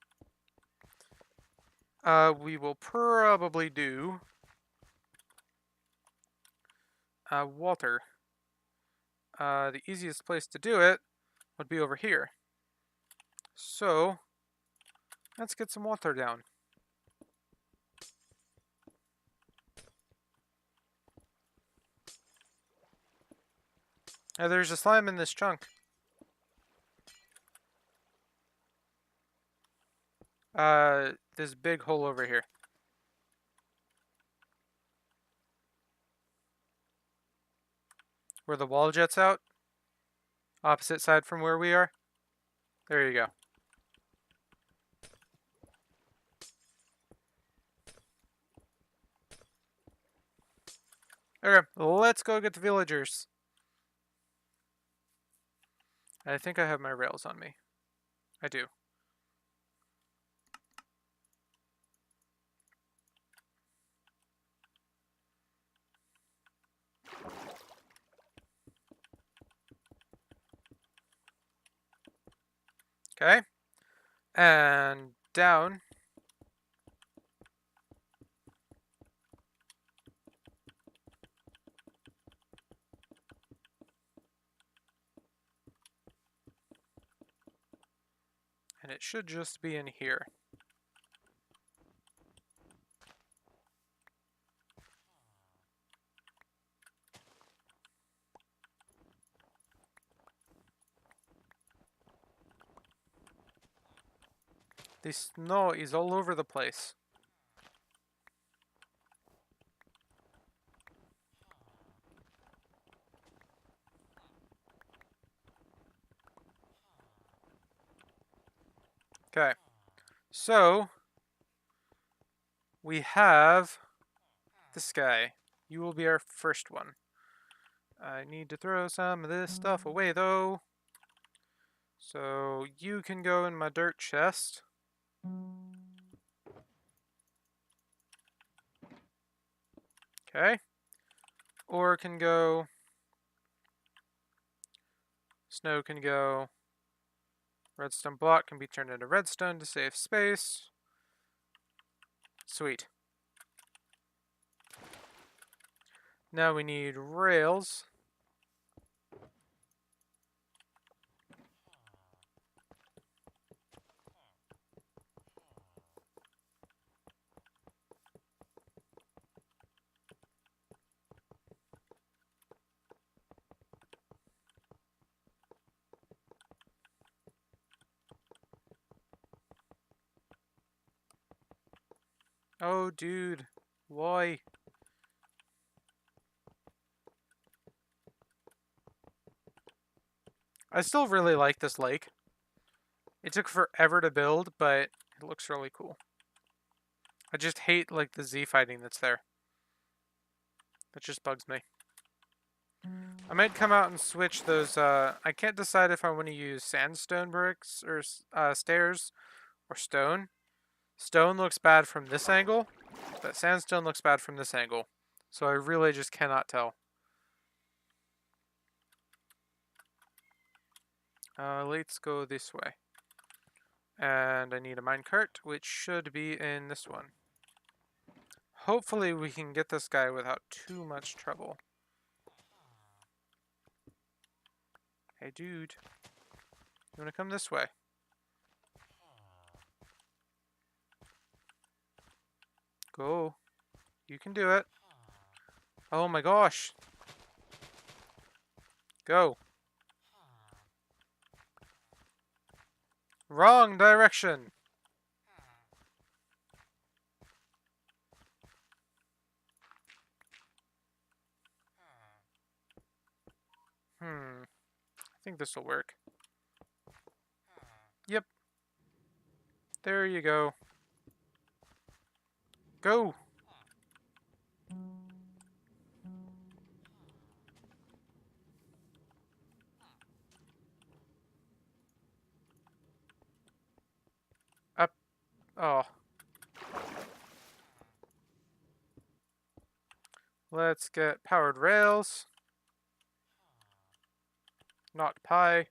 We will probably do water. The easiest place to do it would be over here. So let's get some water down. There's a slime in this chunk. This big hole over here. Where the wall jets out. Opposite side from where we are. There you go. Okay, let's go get the villagers. I think I have my rails on me. I do. Okay. And down. And it should just be in here. The snow is all over the place. Okay. So, we have this guy. You will be our first one. I need to throw some of this stuff away, though. So, you can go in my dirt chest. Okay. Ore can go. Snow can go. Redstone block can be turned into redstone to save space. Sweet. Now we need rails. Oh, dude. Why? I still really like this lake. It took forever to build, but it looks really cool. I just hate, like, the Z fighting that's there. That just bugs me. I might come out and switch those, I can't decide if I want to use sandstone bricks or stairs or stone. Stone looks bad from this angle, but sandstone looks bad from this angle. So I really just cannot tell. Let's go this way. And I need a minecart, which should be in this one. Hopefully we can get this guy without too much trouble. Hey dude, you wanna come this way? Go. You can do it. Oh my gosh. Go. Wrong direction. I think this will work. Yep. There you go. Go. Up. Oh. Let's get powered rails. Not pie.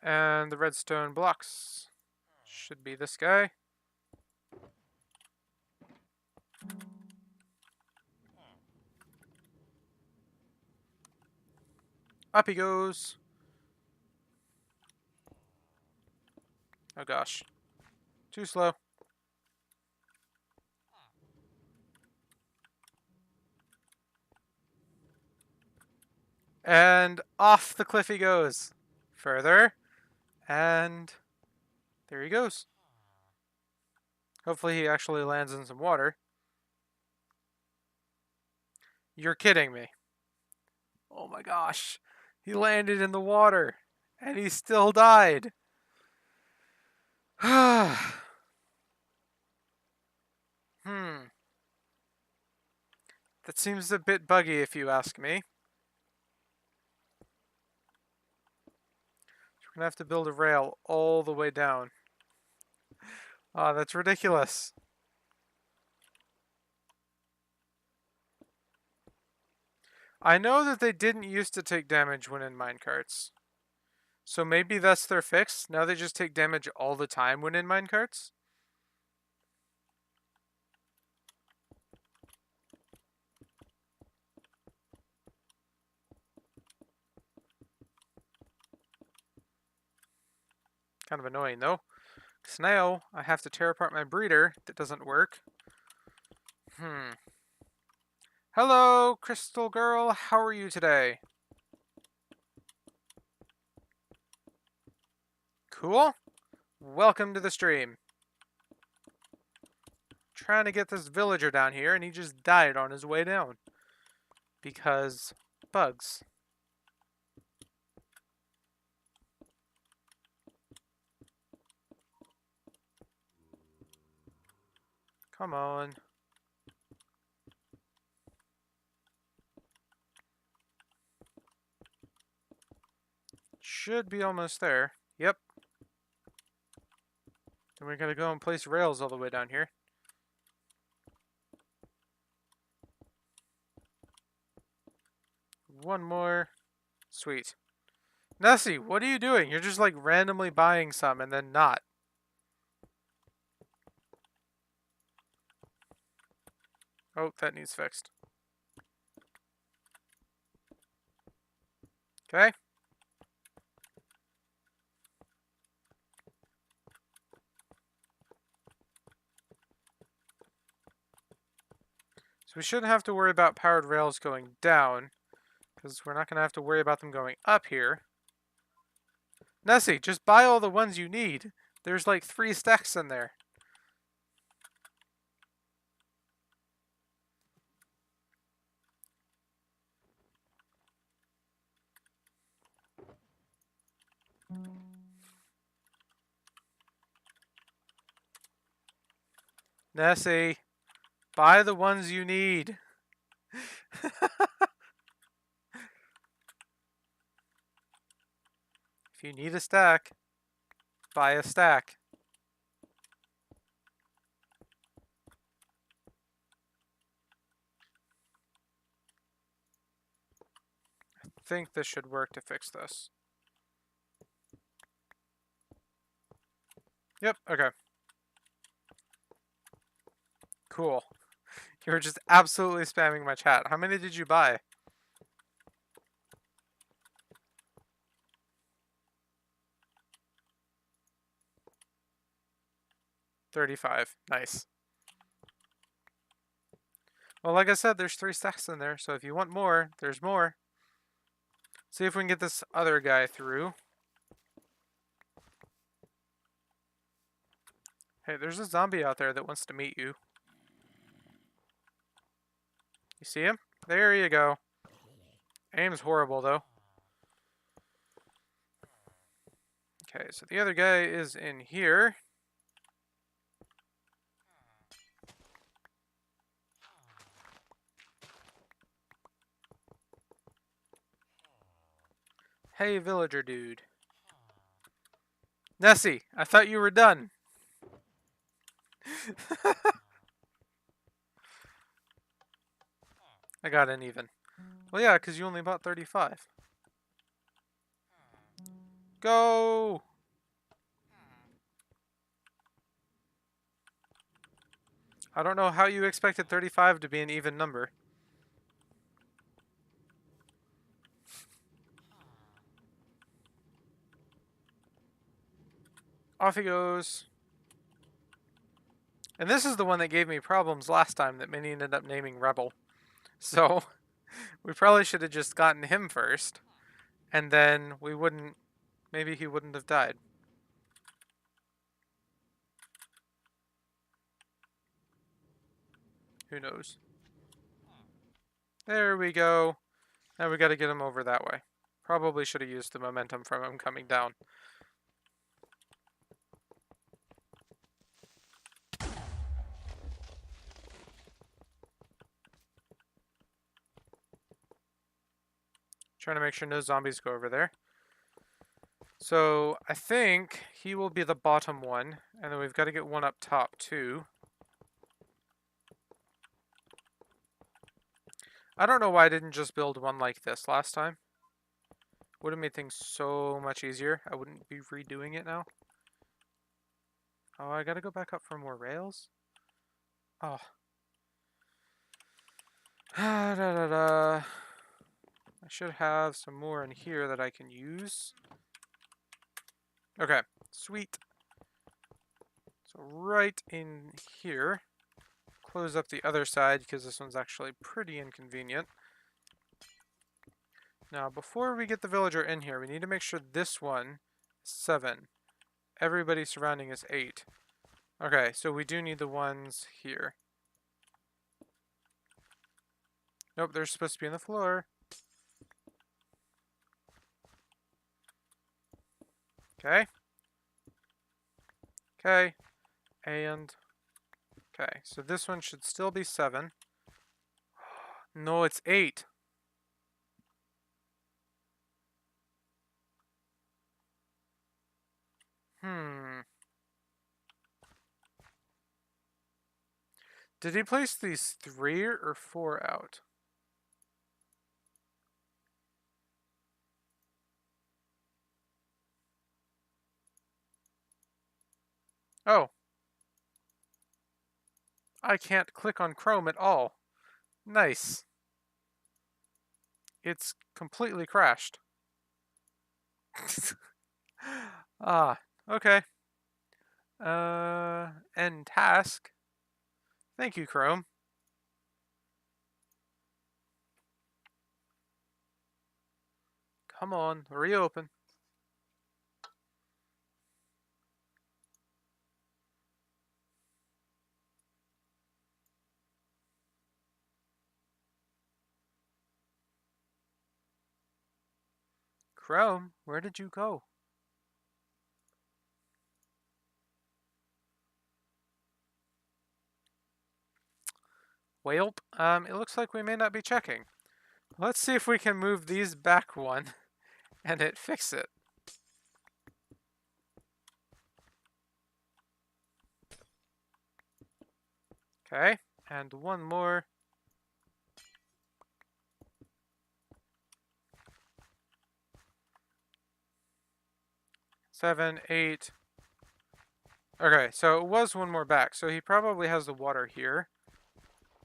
And the redstone blocks should be this guy. Up he goes. Oh gosh. Too slow. And off the cliff he goes. Further. And there he goes. Hopefully he actually lands in some water. You're kidding me. Oh my gosh. He landed in the water. And he still died. Hmm. That seems a bit buggy if you ask me. We're gonna have to build a rail all the way down. Ah, that's ridiculous. I know that they didn't used to take damage when in minecarts. So maybe that's their fix. Now they just take damage all the time when in minecarts. Kind of annoying though. Because now I have to tear apart my breeder that doesn't work. Hello, Crystal Girl. How are you today? Cool. Welcome to the stream. Trying to get this villager down here and he just died on his way down. Because bugs. Come on. Should be almost there. Yep. Then we're gonna go and place rails all the way down here. one more. Sweet. Nessie, what are you doing? You're just like randomly buying some and then not. Oh, that needs fixed. Okay. So we shouldn't have to worry about powered rails going down, because we're not going to have to worry about them going up here. Nessie, just buy all the ones you need. There's like 3 stacks in there. Nessie, buy the ones you need. If you need a stack, buy a stack. I think this should work to fix this. Yep, okay. Cool. You were just absolutely spamming my chat. How many did you buy? 35. Nice. Well, like I said, there's 3 stacks in there, so if you want more, there's more. See if we can get this other guy through. Hey, there's a zombie out there that wants to meet you. You see him? There you go. Aim's horrible, though. Okay, so the other guy is in here. Hey, villager dude. Nessie, I thought you were done. I got an even. Well, yeah, because you only bought 35. Go! I don't know how you expected 35 to be an even number. Off he goes. And this is the one that gave me problems last time that Minnie ended up naming Rebel. So, we probably should have just gotten him first. And then we wouldn't... Maybe he wouldn't have died. Who knows? There we go. Now we gotta get him over that way. Probably should have used the momentum from him coming down. Trying to make sure no zombies go over there. So, I think he will be the bottom one. And then we've got to get one up top, too. I don't know why I didn't just build one like this last time. Would have made things so much easier. I wouldn't be redoing it now. Oh, I gotta go back up for more rails? Oh. Da, da, da. I should have some more in here that I can use. Okay, sweet. So right in here. Close up the other side because this one's actually pretty inconvenient. Now, before we get the villager in here, we need to make sure this one is 7. Everybody surrounding is 8. Okay, so we do need the ones here. Nope, they're supposed to be on the floor. Okay. Okay. And... Okay, so this one should still be 7. No, it's 8. Did he place these 3 or 4 out? Oh. I can't click on Chrome at all. Nice. It's completely crashed. Ah, okay. End task. Thank you, Chrome. Come on, reopen. Chrome, where did you go? Well, it looks like we may not be checking. Let's see if we can move these back one and it fix it. Okay, and one more. Seven, eight. Okay, so it was one more back, so he probably has the water here.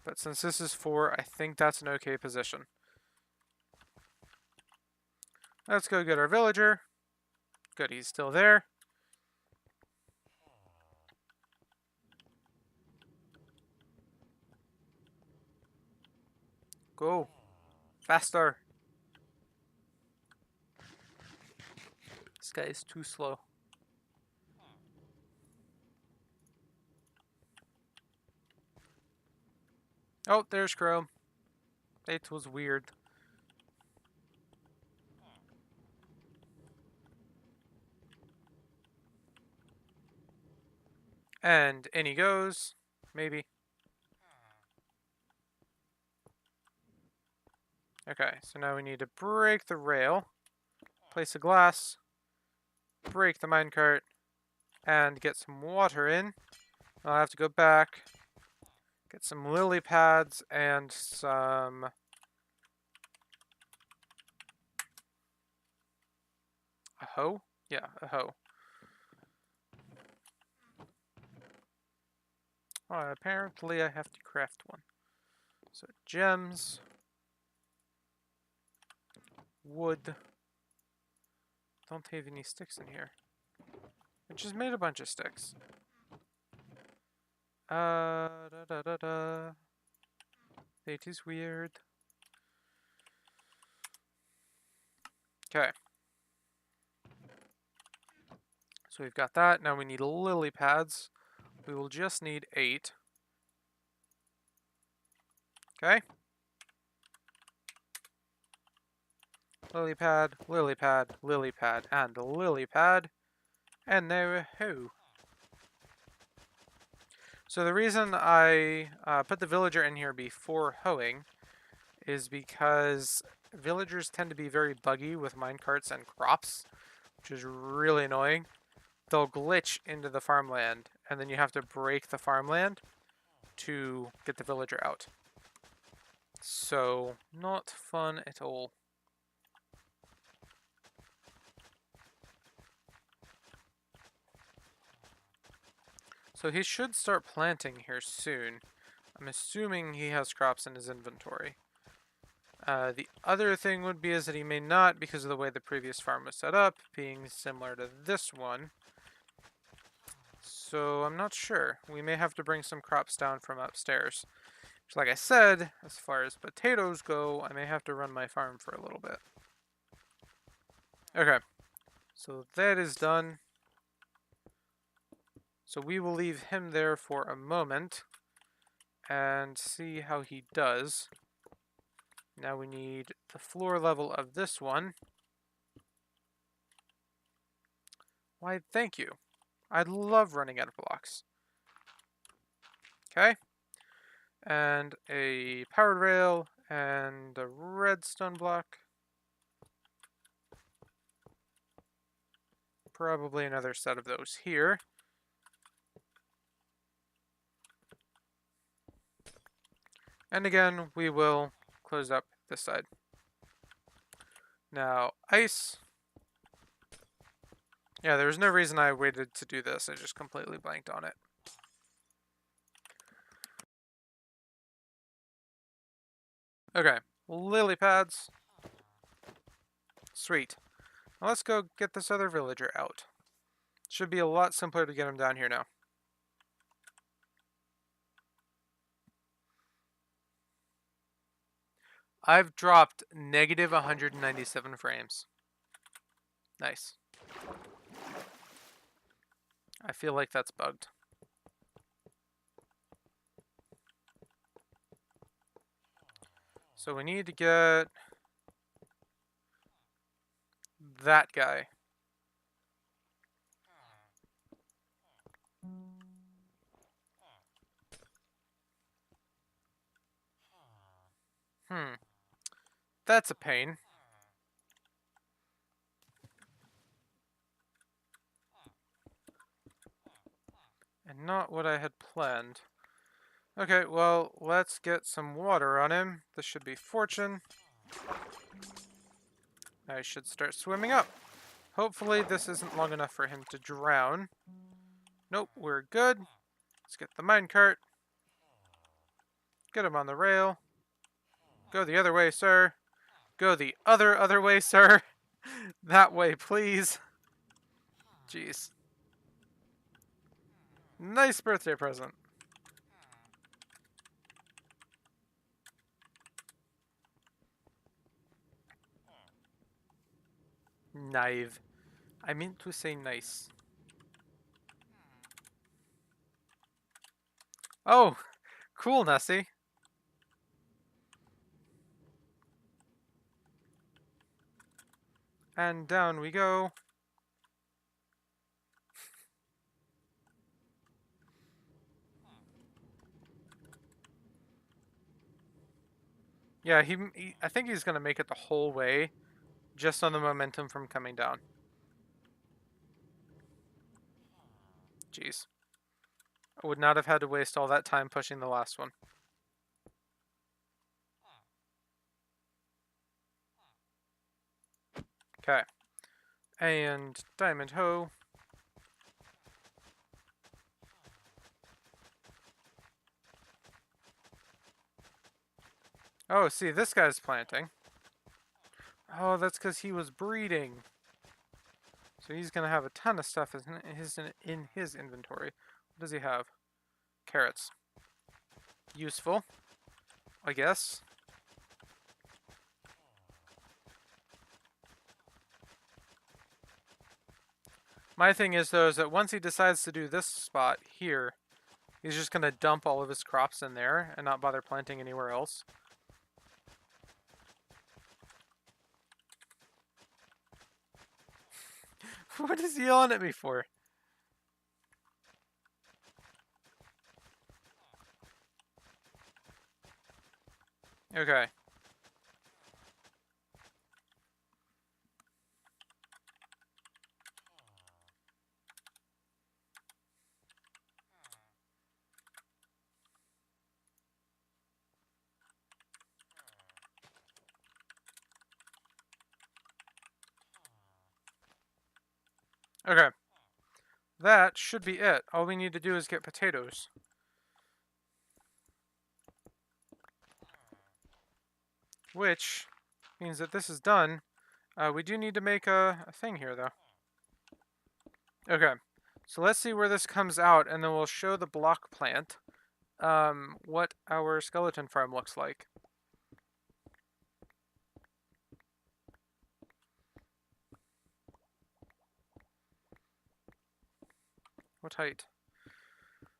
But since this is 4, I think that's an okay position. Let's go get our villager. Good, he's still there. Go. Faster. This guy is too slow. Oh, there's Chrome. It was weird. And in he goes. Maybe. Okay, so now we need to break the rail, place a glass, break the minecart, and get some water in. I'll have to go back, get some lily pads and some... a hoe? Yeah, a hoe. Oh, apparently I have to craft one. So gems, wood. Don't have any sticks in here. I just made a bunch of sticks. Da da da da. That is weird. Okay. So we've got that. Now we need lily pads. We will just need 8. Okay. Lily pad, lily pad, lily pad, and lily pad. And now hoe. So the reason I put the villager in here before hoeing is because villagers tend to be very buggy with minecarts and crops, which is really annoying. They'll glitch into the farmland, and then you have to break the farmland to get the villager out. So, not fun at all. So he should start planting here soon. I'm assuming he has crops in his inventory. The other thing would be is that he may not because of the way the previous farm was set up, being similar to this one. So I'm not sure. We may have to bring some crops down from upstairs. So like I said, as far as potatoes go, I may have to run my farm for a little bit. Okay, so that is done. So we will leave him there for a moment and see how he does. Now we need the floor level of this one. Why, thank you. I love running out of blocks. Okay. And a powered rail and a redstone block. Probably another set of those here. And again, we will close up this side. Now, ice. Yeah, there was no reason I waited to do this. I just completely blanked on it. Okay, lily pads. Sweet. Now let's go get this other villager out. Should be a lot simpler to get him down here now. I've dropped negative 197 frames. Nice. I feel like that's bugged. So we need to get that guy. That's a pain. And not what I had planned. Okay, well, let's get some water on him. This should be fortune. I should start swimming up. Hopefully this isn't long enough for him to drown. Nope, we're good. Let's get the minecart. Get him on the rail. Go the other way, sir. Go the other way, sir. That way, please. Jeez. Nice birthday present. Naive. I meant to say nice. Oh, cool, Nessie. And down we go. Yeah, I think he's gonna make it the whole way, just on the momentum from coming down. Jeez. I would not have had to waste all that time pushing the last one. Okay. And diamond hoe. Oh, see, this guy's planting. Oh, that's because he was breeding. So he's gonna have a ton of stuff in his inventory. What does he have? Carrots. Useful, I guess. My thing is, though, is that once he decides to do this spot here, he's just gonna dump all of his crops in there and not bother planting anywhere else. What is he yelling at me for? Okay. Okay. That should be it. All we need to do is get potatoes. Which means that this is done. We do need to make a thing here, though. Okay. So let's see where this comes out, and then we'll show the block plant what our skeleton farm looks like. What height?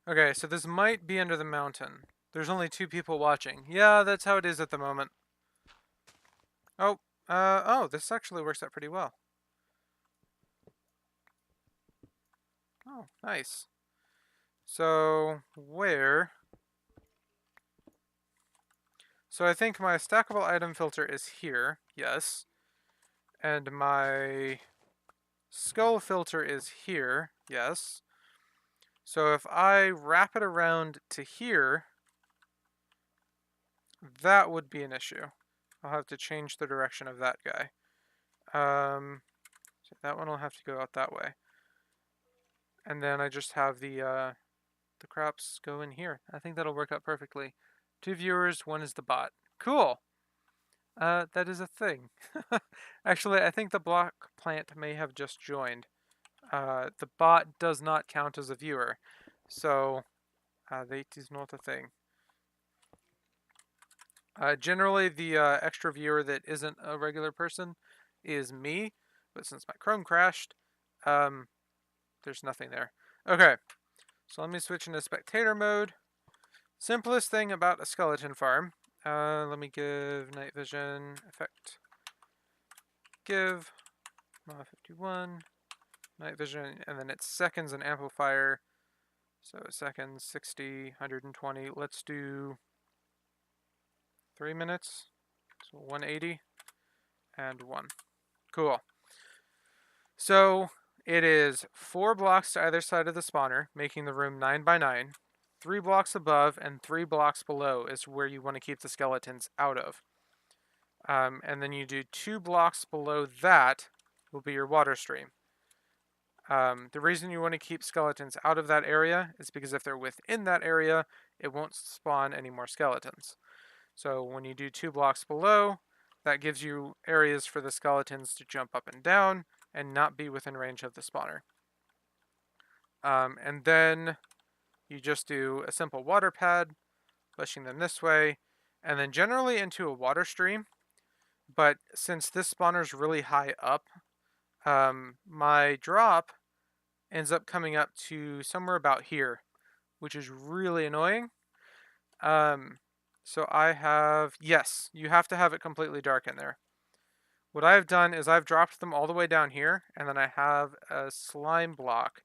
Okay, so this might be under the mountain. There's only 2 people watching. Yeah, that's how it is at the moment. Oh, this actually works out pretty well. Oh, nice. So, where? So I think my stackable item filter is here, yes. And my skull filter is here, yes. So if I wrap it around to here, that would be an issue. I'll have to change the direction of that guy. So that one will have to go out that way. And then I just have the crops go in here. I think that'll work out perfectly. 2 viewers, 1 is the bot. Cool. That is a thing. Actually, I think the block plant may have just joined. The bot does not count as a viewer, so that is not a thing. Generally, the extra viewer that isn't a regular person is me, but since my Chrome crashed, there's nothing there. Okay, so let me switch into spectator mode. Simplest thing about a skeleton farm. Let me give night vision effect. Give 51 night vision, and then it's seconds and amplifier. So seconds, 60, 120. Let's do 3 minutes. So 180 and 1. Cool. So it is 4 blocks to either side of the spawner, making the room 9 by 9. 3 blocks above and 3 blocks below is where you want to keep the skeletons out of. And then you do 2 blocks below that will be your water stream. The reason you want to keep skeletons out of that area is because if they're within that area, it won't spawn any more skeletons. So when you do 2 blocks below, that gives you areas for the skeletons to jump up and down and not be within range of the spawner. And then you just do a simple water pad, pushing them this way, and then generally into a water stream. But since this spawner's really high up, my drop ends up coming up to somewhere about here, which is really annoying. So I have, yes, you have to have it completely dark in there. What I've done is I've dropped them all the way down here, and then I have a slime block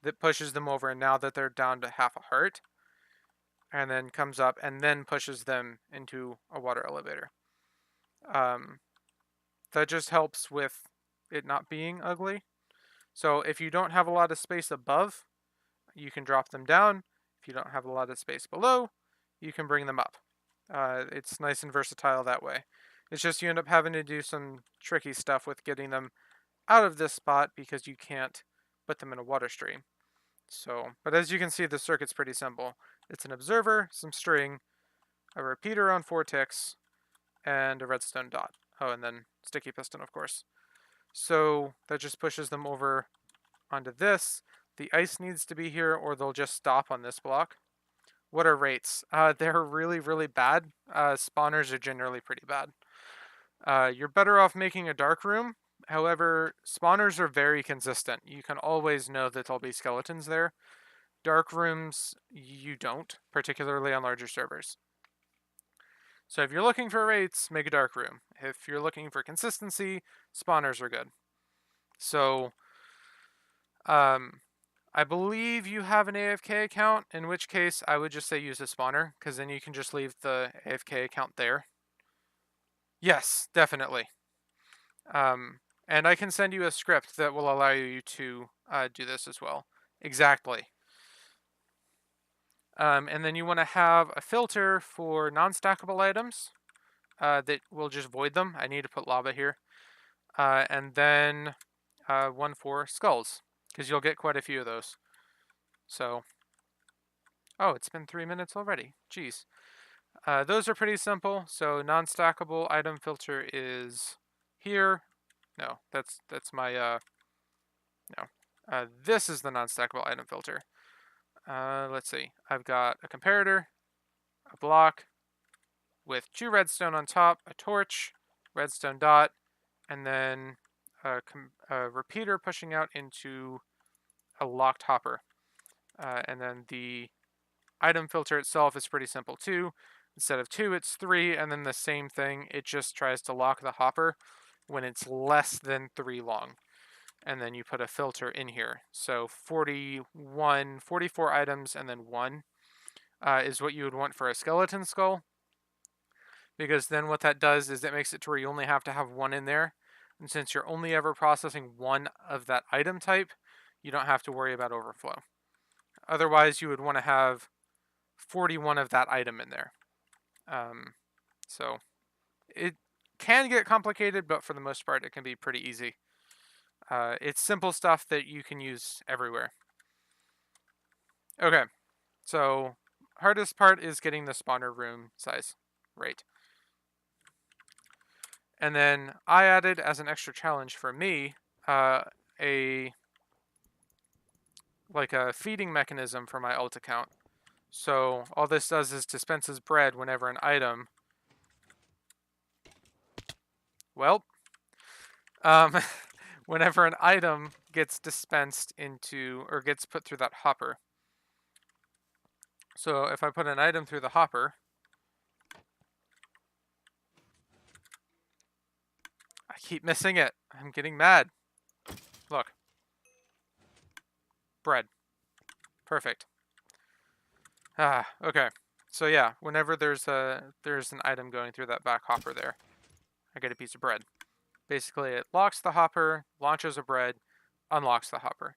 that pushes them over, and now that they're down to half a heart, and then comes up and then pushes them into a water elevator. That just helps with it not being ugly. So if you don't have a lot of space above, you can drop them down. If you don't have a lot of space below, you can bring them up. It's nice and versatile that way. It's just you end up having to do some tricky stuff with getting them out of this spot because you can't put them in a water stream. So, but as you can see, the circuit's pretty simple. It's an observer, some string, a repeater on 4 ticks, and a redstone dot. Oh, and then sticky piston, of course. So that just pushes them over onto this. The ice needs to be here or they'll just stop on this block. What are rates? They're really, really bad. Spawners are generally pretty bad. You're better off making a dark room. However, spawners are very consistent. You can always know that there'll be skeletons there. Dark rooms, you don't, particularly on larger servers. So if you're looking for rates, make a dark room. If you're looking for consistency, spawners are good. So, I believe you have an AFK account, in which case I would just say use a spawner, because then you can just leave the AFK account there. Yes, definitely. And I can send you a script that will allow you to do this as well. Exactly. And then you want to have a filter for non-stackable items that will just void them. I need to put lava here. And then one for skulls, because you'll get quite a few of those. So, oh, it's been 3 minutes already. Jeez. Those are pretty simple. So non-stackable item filter is here. No, that's my no. This is the non-stackable item filter. Let's see. I've got a comparator, a block with 2 redstone on top, a torch, redstone dot, and then a repeater pushing out into a locked hopper. And then the item filter itself is pretty simple too. Instead of 2, it's 3, and then the same thing, it just tries to lock the hopper when it's less than 3 long. And then you put a filter in here. So 44 items and then 1 is what you would want for a skeleton skull. Because then what that does is it makes it to where you only have to have 1 in there. And since you're only ever processing 1 of that item type, you don't have to worry about overflow. Otherwise, you would want to have 41 of that item in there. So it can get complicated, but for the most part, it can be pretty easy. It's simple stuff that you can use everywhere. Okay, so hardest part is getting the spawner room size right. And then I added as an extra challenge for me a a feeding mechanism for my alt account. So all this does is dispenses bread whenever an item. Well, um, whenever an item gets dispensed into or gets put through that hopper. So if I put an item through the hopper, I keep missing it. I'm getting mad. Look. Bread. Perfect. Ah, okay. So yeah, whenever there's an item going through that back hopper there, I get a piece of bread. Basically, it locks the hopper, launches a bread, unlocks the hopper.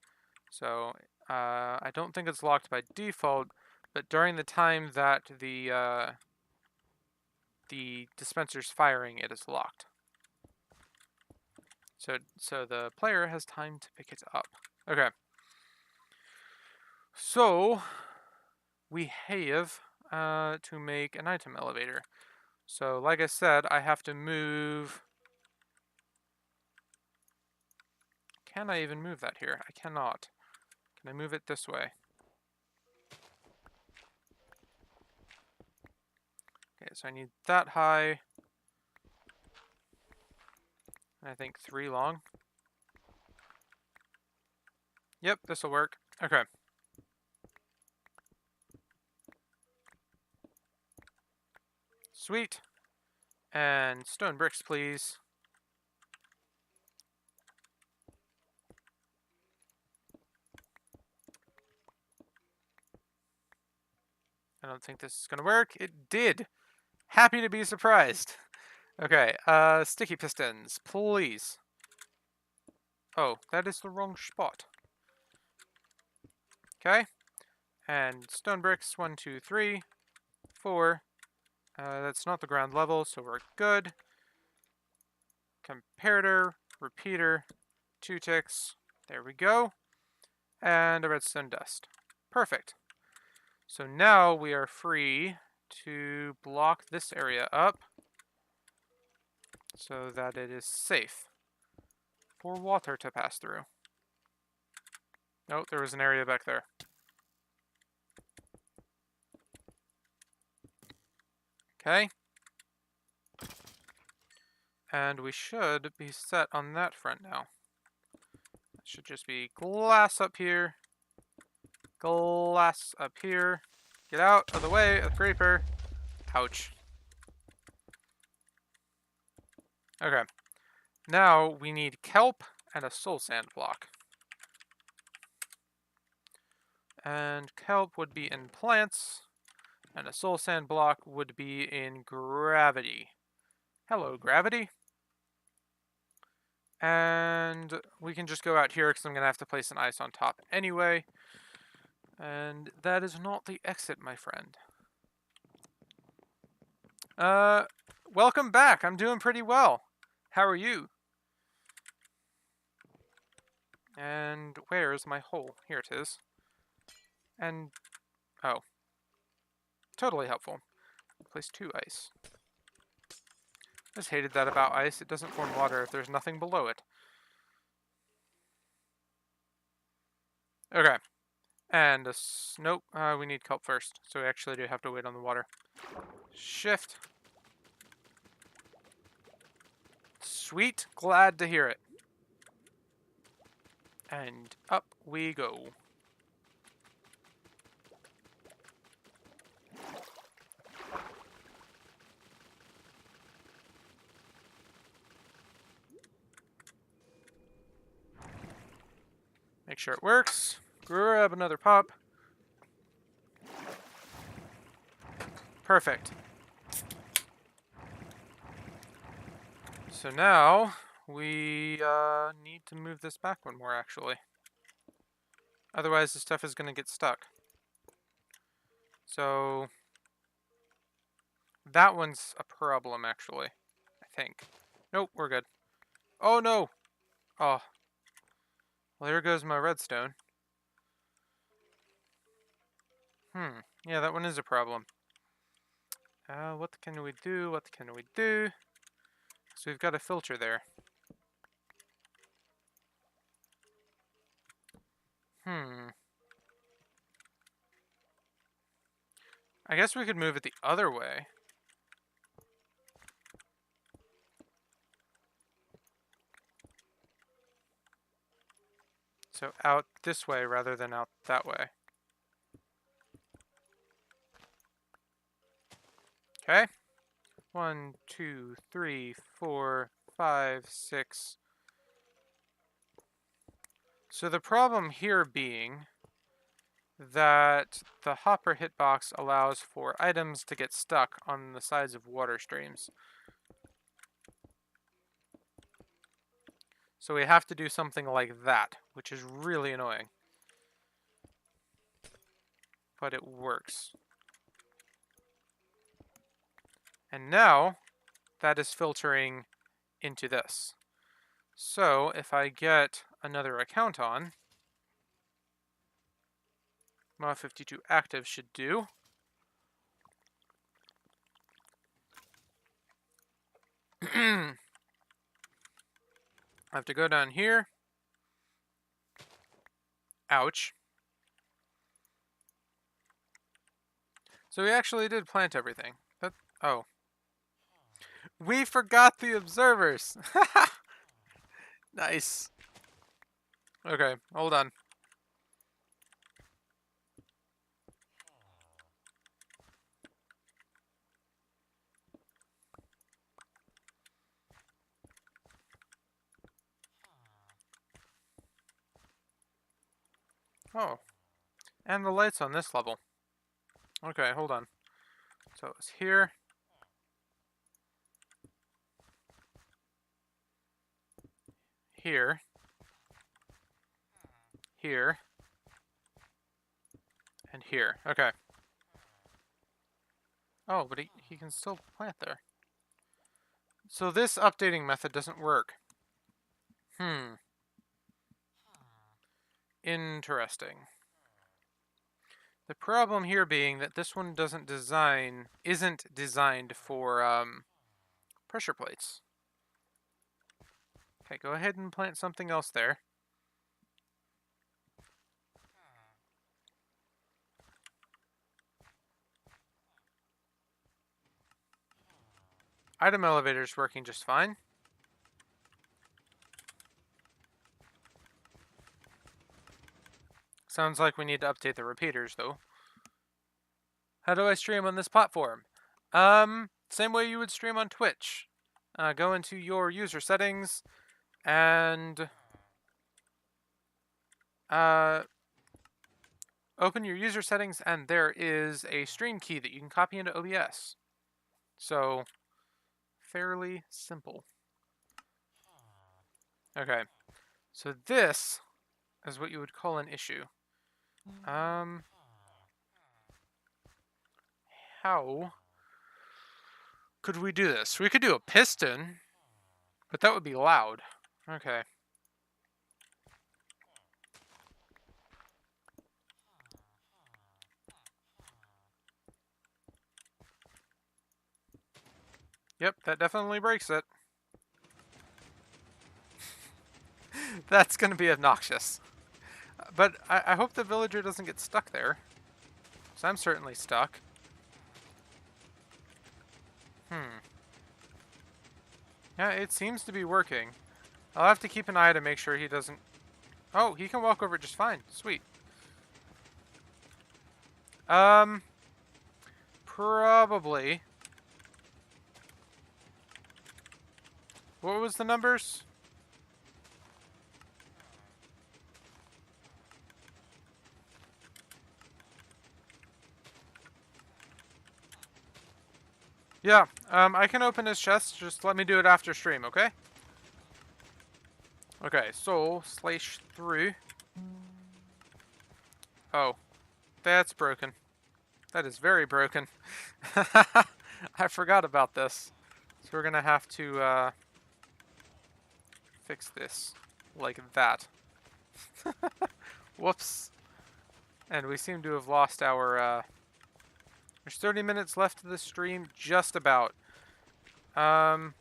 So I don't think it's locked by default, but during the time that the dispenser's firing, it is locked. So the player has time to pick it up. Okay. So we have to make an item elevator. So like I said, I have to move. Can I even move that here? I cannot. Can I move it this way? Okay, so I need that high. I think 3 long. Yep, this will work. Okay. Sweet. And stone bricks, please. I don't think this is gonna work. It did. Happy to be surprised. Okay, sticky pistons, please. Oh, that is the wrong spot. Okay. And stone bricks, 1, 2, 3, 4. That's not the ground level, so we're good. Comparator, repeater, 2 ticks. There we go. And a redstone dust. Perfect. So now we are free to block this area up so that it is safe for water to pass through. Nope, there was an area back there. Okay. And we should be set on that front now. It should just be glass up here. Glass up here. Get out of the way of the creeper. Ouch. Okay. Now we need kelp and a soul sand block. And kelp would be in plants, and a soul sand block would be in gravity. Hello, gravity. And we can just go out here because I'm going to have to place an ice on top anyway. And that is not the exit, my friend. Welcome back. I'm doing pretty well. How are you? And where's my hole? Here it is. And, oh. Totally helpful. Place 2 ice. Just hated that about ice. It doesn't form water if there's nothing below it. Okay. And nope, we need kelp first. So we actually do have to wait on the water. Shift. Sweet. Glad to hear it. And up we go. Make sure it works. Grab another pop. Perfect. So now we need to move this back one more, actually. Otherwise, the stuff is going to get stuck. So that one's a problem, actually. I think. Nope, we're good. Oh, no! Oh. Well, here goes my redstone. Yeah, that one is a problem. What can we do? What can we do? So we've got a filter there. I guess we could move it the other way. So out this way rather than out that way. Okay. 1, 2, 3, 4, 5, 6. So the problem here being that the hopper hitbox allows for items to get stuck on the sides of water streams. So we have to do something like that, which is really annoying. But it works. And now that is filtering into this. So if I get another account on, Mod52 active should do. I have to go down here. Ouch. So we actually did plant everything. Oh. We forgot the observers! Nice. Okay, hold on. Oh. And the lights on this level. Okay, hold on. So it's here. Here. Here. And here. Okay. Oh, but he can still plant there. So this updating method doesn't work. Interesting. The problem here being that this one isn't designed for pressure plates. Okay, go ahead and plant something else there. Item elevator's working just fine. Sounds like we need to update the repeaters, though. How do I stream on this platform? Same way you would stream on Twitch. Go into your user settings and open your user settings, and there is a stream key that you can copy into OBS. So, fairly simple. Okay, so this is what you would call an issue. How could we do this? We could do a piston, but that would be loud. Okay. Yep, that definitely breaks it. That's gonna be obnoxious. But I hope the villager doesn't get stuck there. So I'm certainly stuck. Yeah, it seems to be working. I'll have to keep an eye to make sure he doesn't... Oh, he can walk over it just fine. Sweet. Probably. What was the numbers? Yeah, I can open his chest. Just let me do it after stream, okay? Okay, so, slash through. Oh, that's broken. That is very broken. I forgot about this. So we're gonna have to, fix this. Like that. Whoops. And we seem to have lost our, there's 30 minutes left of the stream, just about. I'm,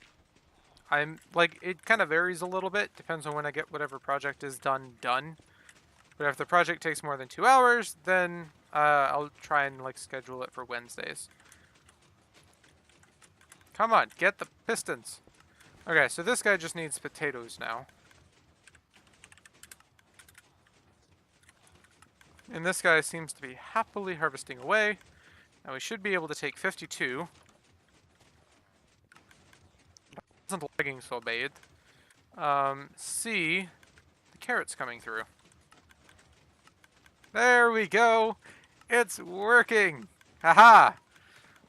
like, it kind of varies a little bit, depends on when I get whatever project is done. But if the project takes more than 2 hours, then I'll try and, like, schedule it for Wednesdays. Come on, get the pistons. Okay, so this guy just needs potatoes now. And this guy seems to be happily harvesting away. Now we should be able to take 52. Isn't lagging so bad. See the carrots coming through. There we go. It's working. Haha.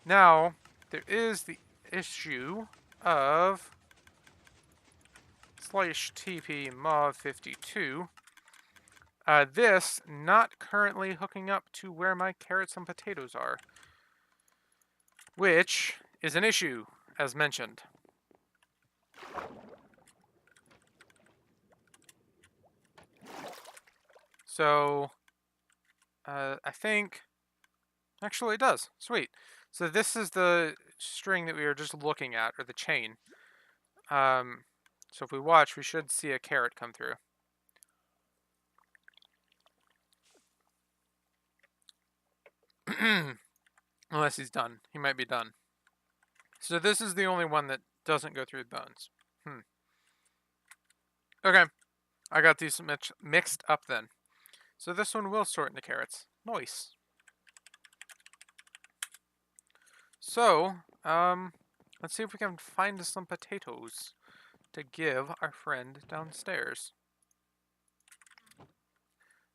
Now there is the issue of /TP mov 52. This not currently hooking up to where my carrots and potatoes are, which is an issue, as mentioned. So, I think, actually it does. Sweet. So this is the string that we were just looking at, or the chain. So if we watch, we should see a carrot come through. Unless he's done. He might be done. So this is the only one that doesn't go through the bones. Okay. I got these mixed up then. So this one will sort into carrots. Nice. So, let's see if we can find some potatoes to give our friend downstairs.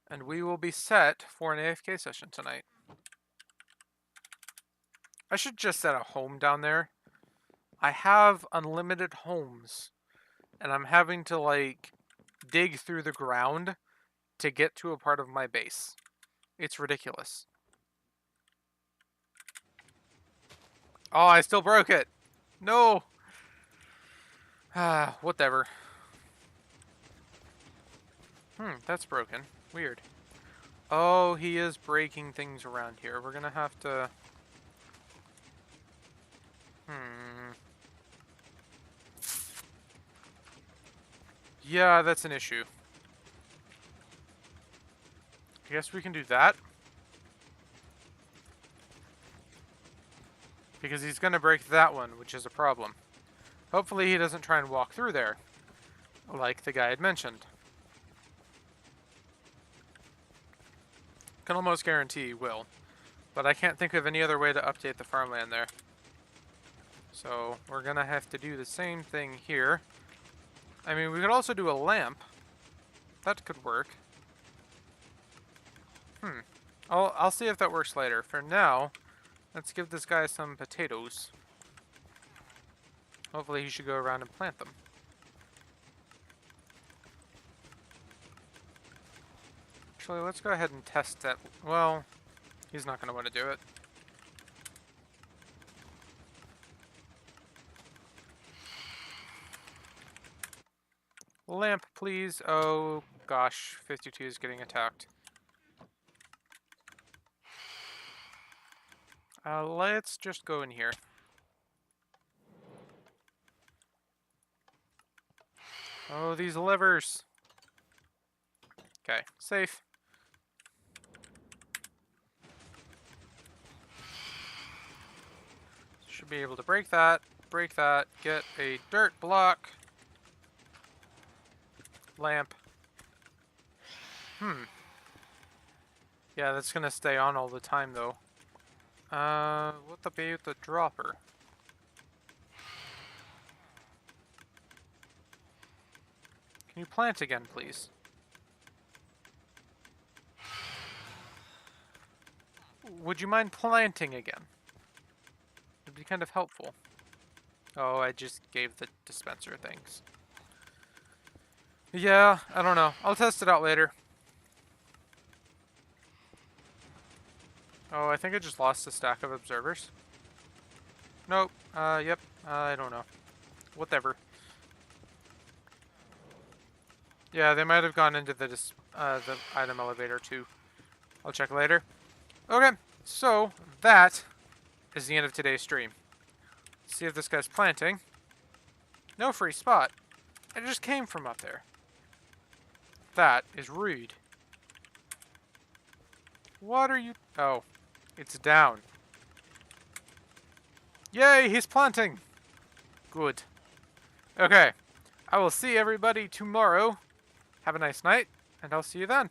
And we will be set for an AFK session tonight. I should just set a home down there. I have unlimited homes, and I'm having to, like, dig through the ground to get to a part of my base. It's ridiculous. Oh, I still broke it! No! Ah, whatever. That's broken. Weird. Oh, he is breaking things around here. We're gonna have to... Yeah, that's an issue. I guess we can do that. Because he's gonna break that one, which is a problem. Hopefully he doesn't try and walk through there, like the guy had mentioned. Can almost guarantee he will. But I can't think of any other way to update the farmland there. So we're gonna have to do the same thing here. I mean, we could also do a lamp. That could work. I'll see if that works later. For now, let's give this guy some potatoes. Hopefully he should go around and plant them. Actually, let's go ahead and test that. Well, he's not going to want to do it. Lamp, please. Oh, gosh. 52 is getting attacked. Let's just go in here. Oh, these levers. Okay, safe. Should be able to break that, get a dirt block. Lamp. Yeah, that's gonna stay on all the time, though. What about the dropper? Can you plant again, please? Would you mind planting again? It'd be kind of helpful. Oh, I just gave the dispenser things. Yeah, I don't know. I'll test it out later. Oh, I think I just lost a stack of observers. Nope. Yep. I don't know. Whatever. Yeah, they might have gone into the item elevator too. I'll check later. Okay, so that is the end of today's stream. Let's see if this guy's planting. No free spot. I just came from up there. That is rude. What are you... Oh, it's down. Yay, he's planting. Good. Okay, I will see everybody tomorrow. Have a nice night, and I'll see you then.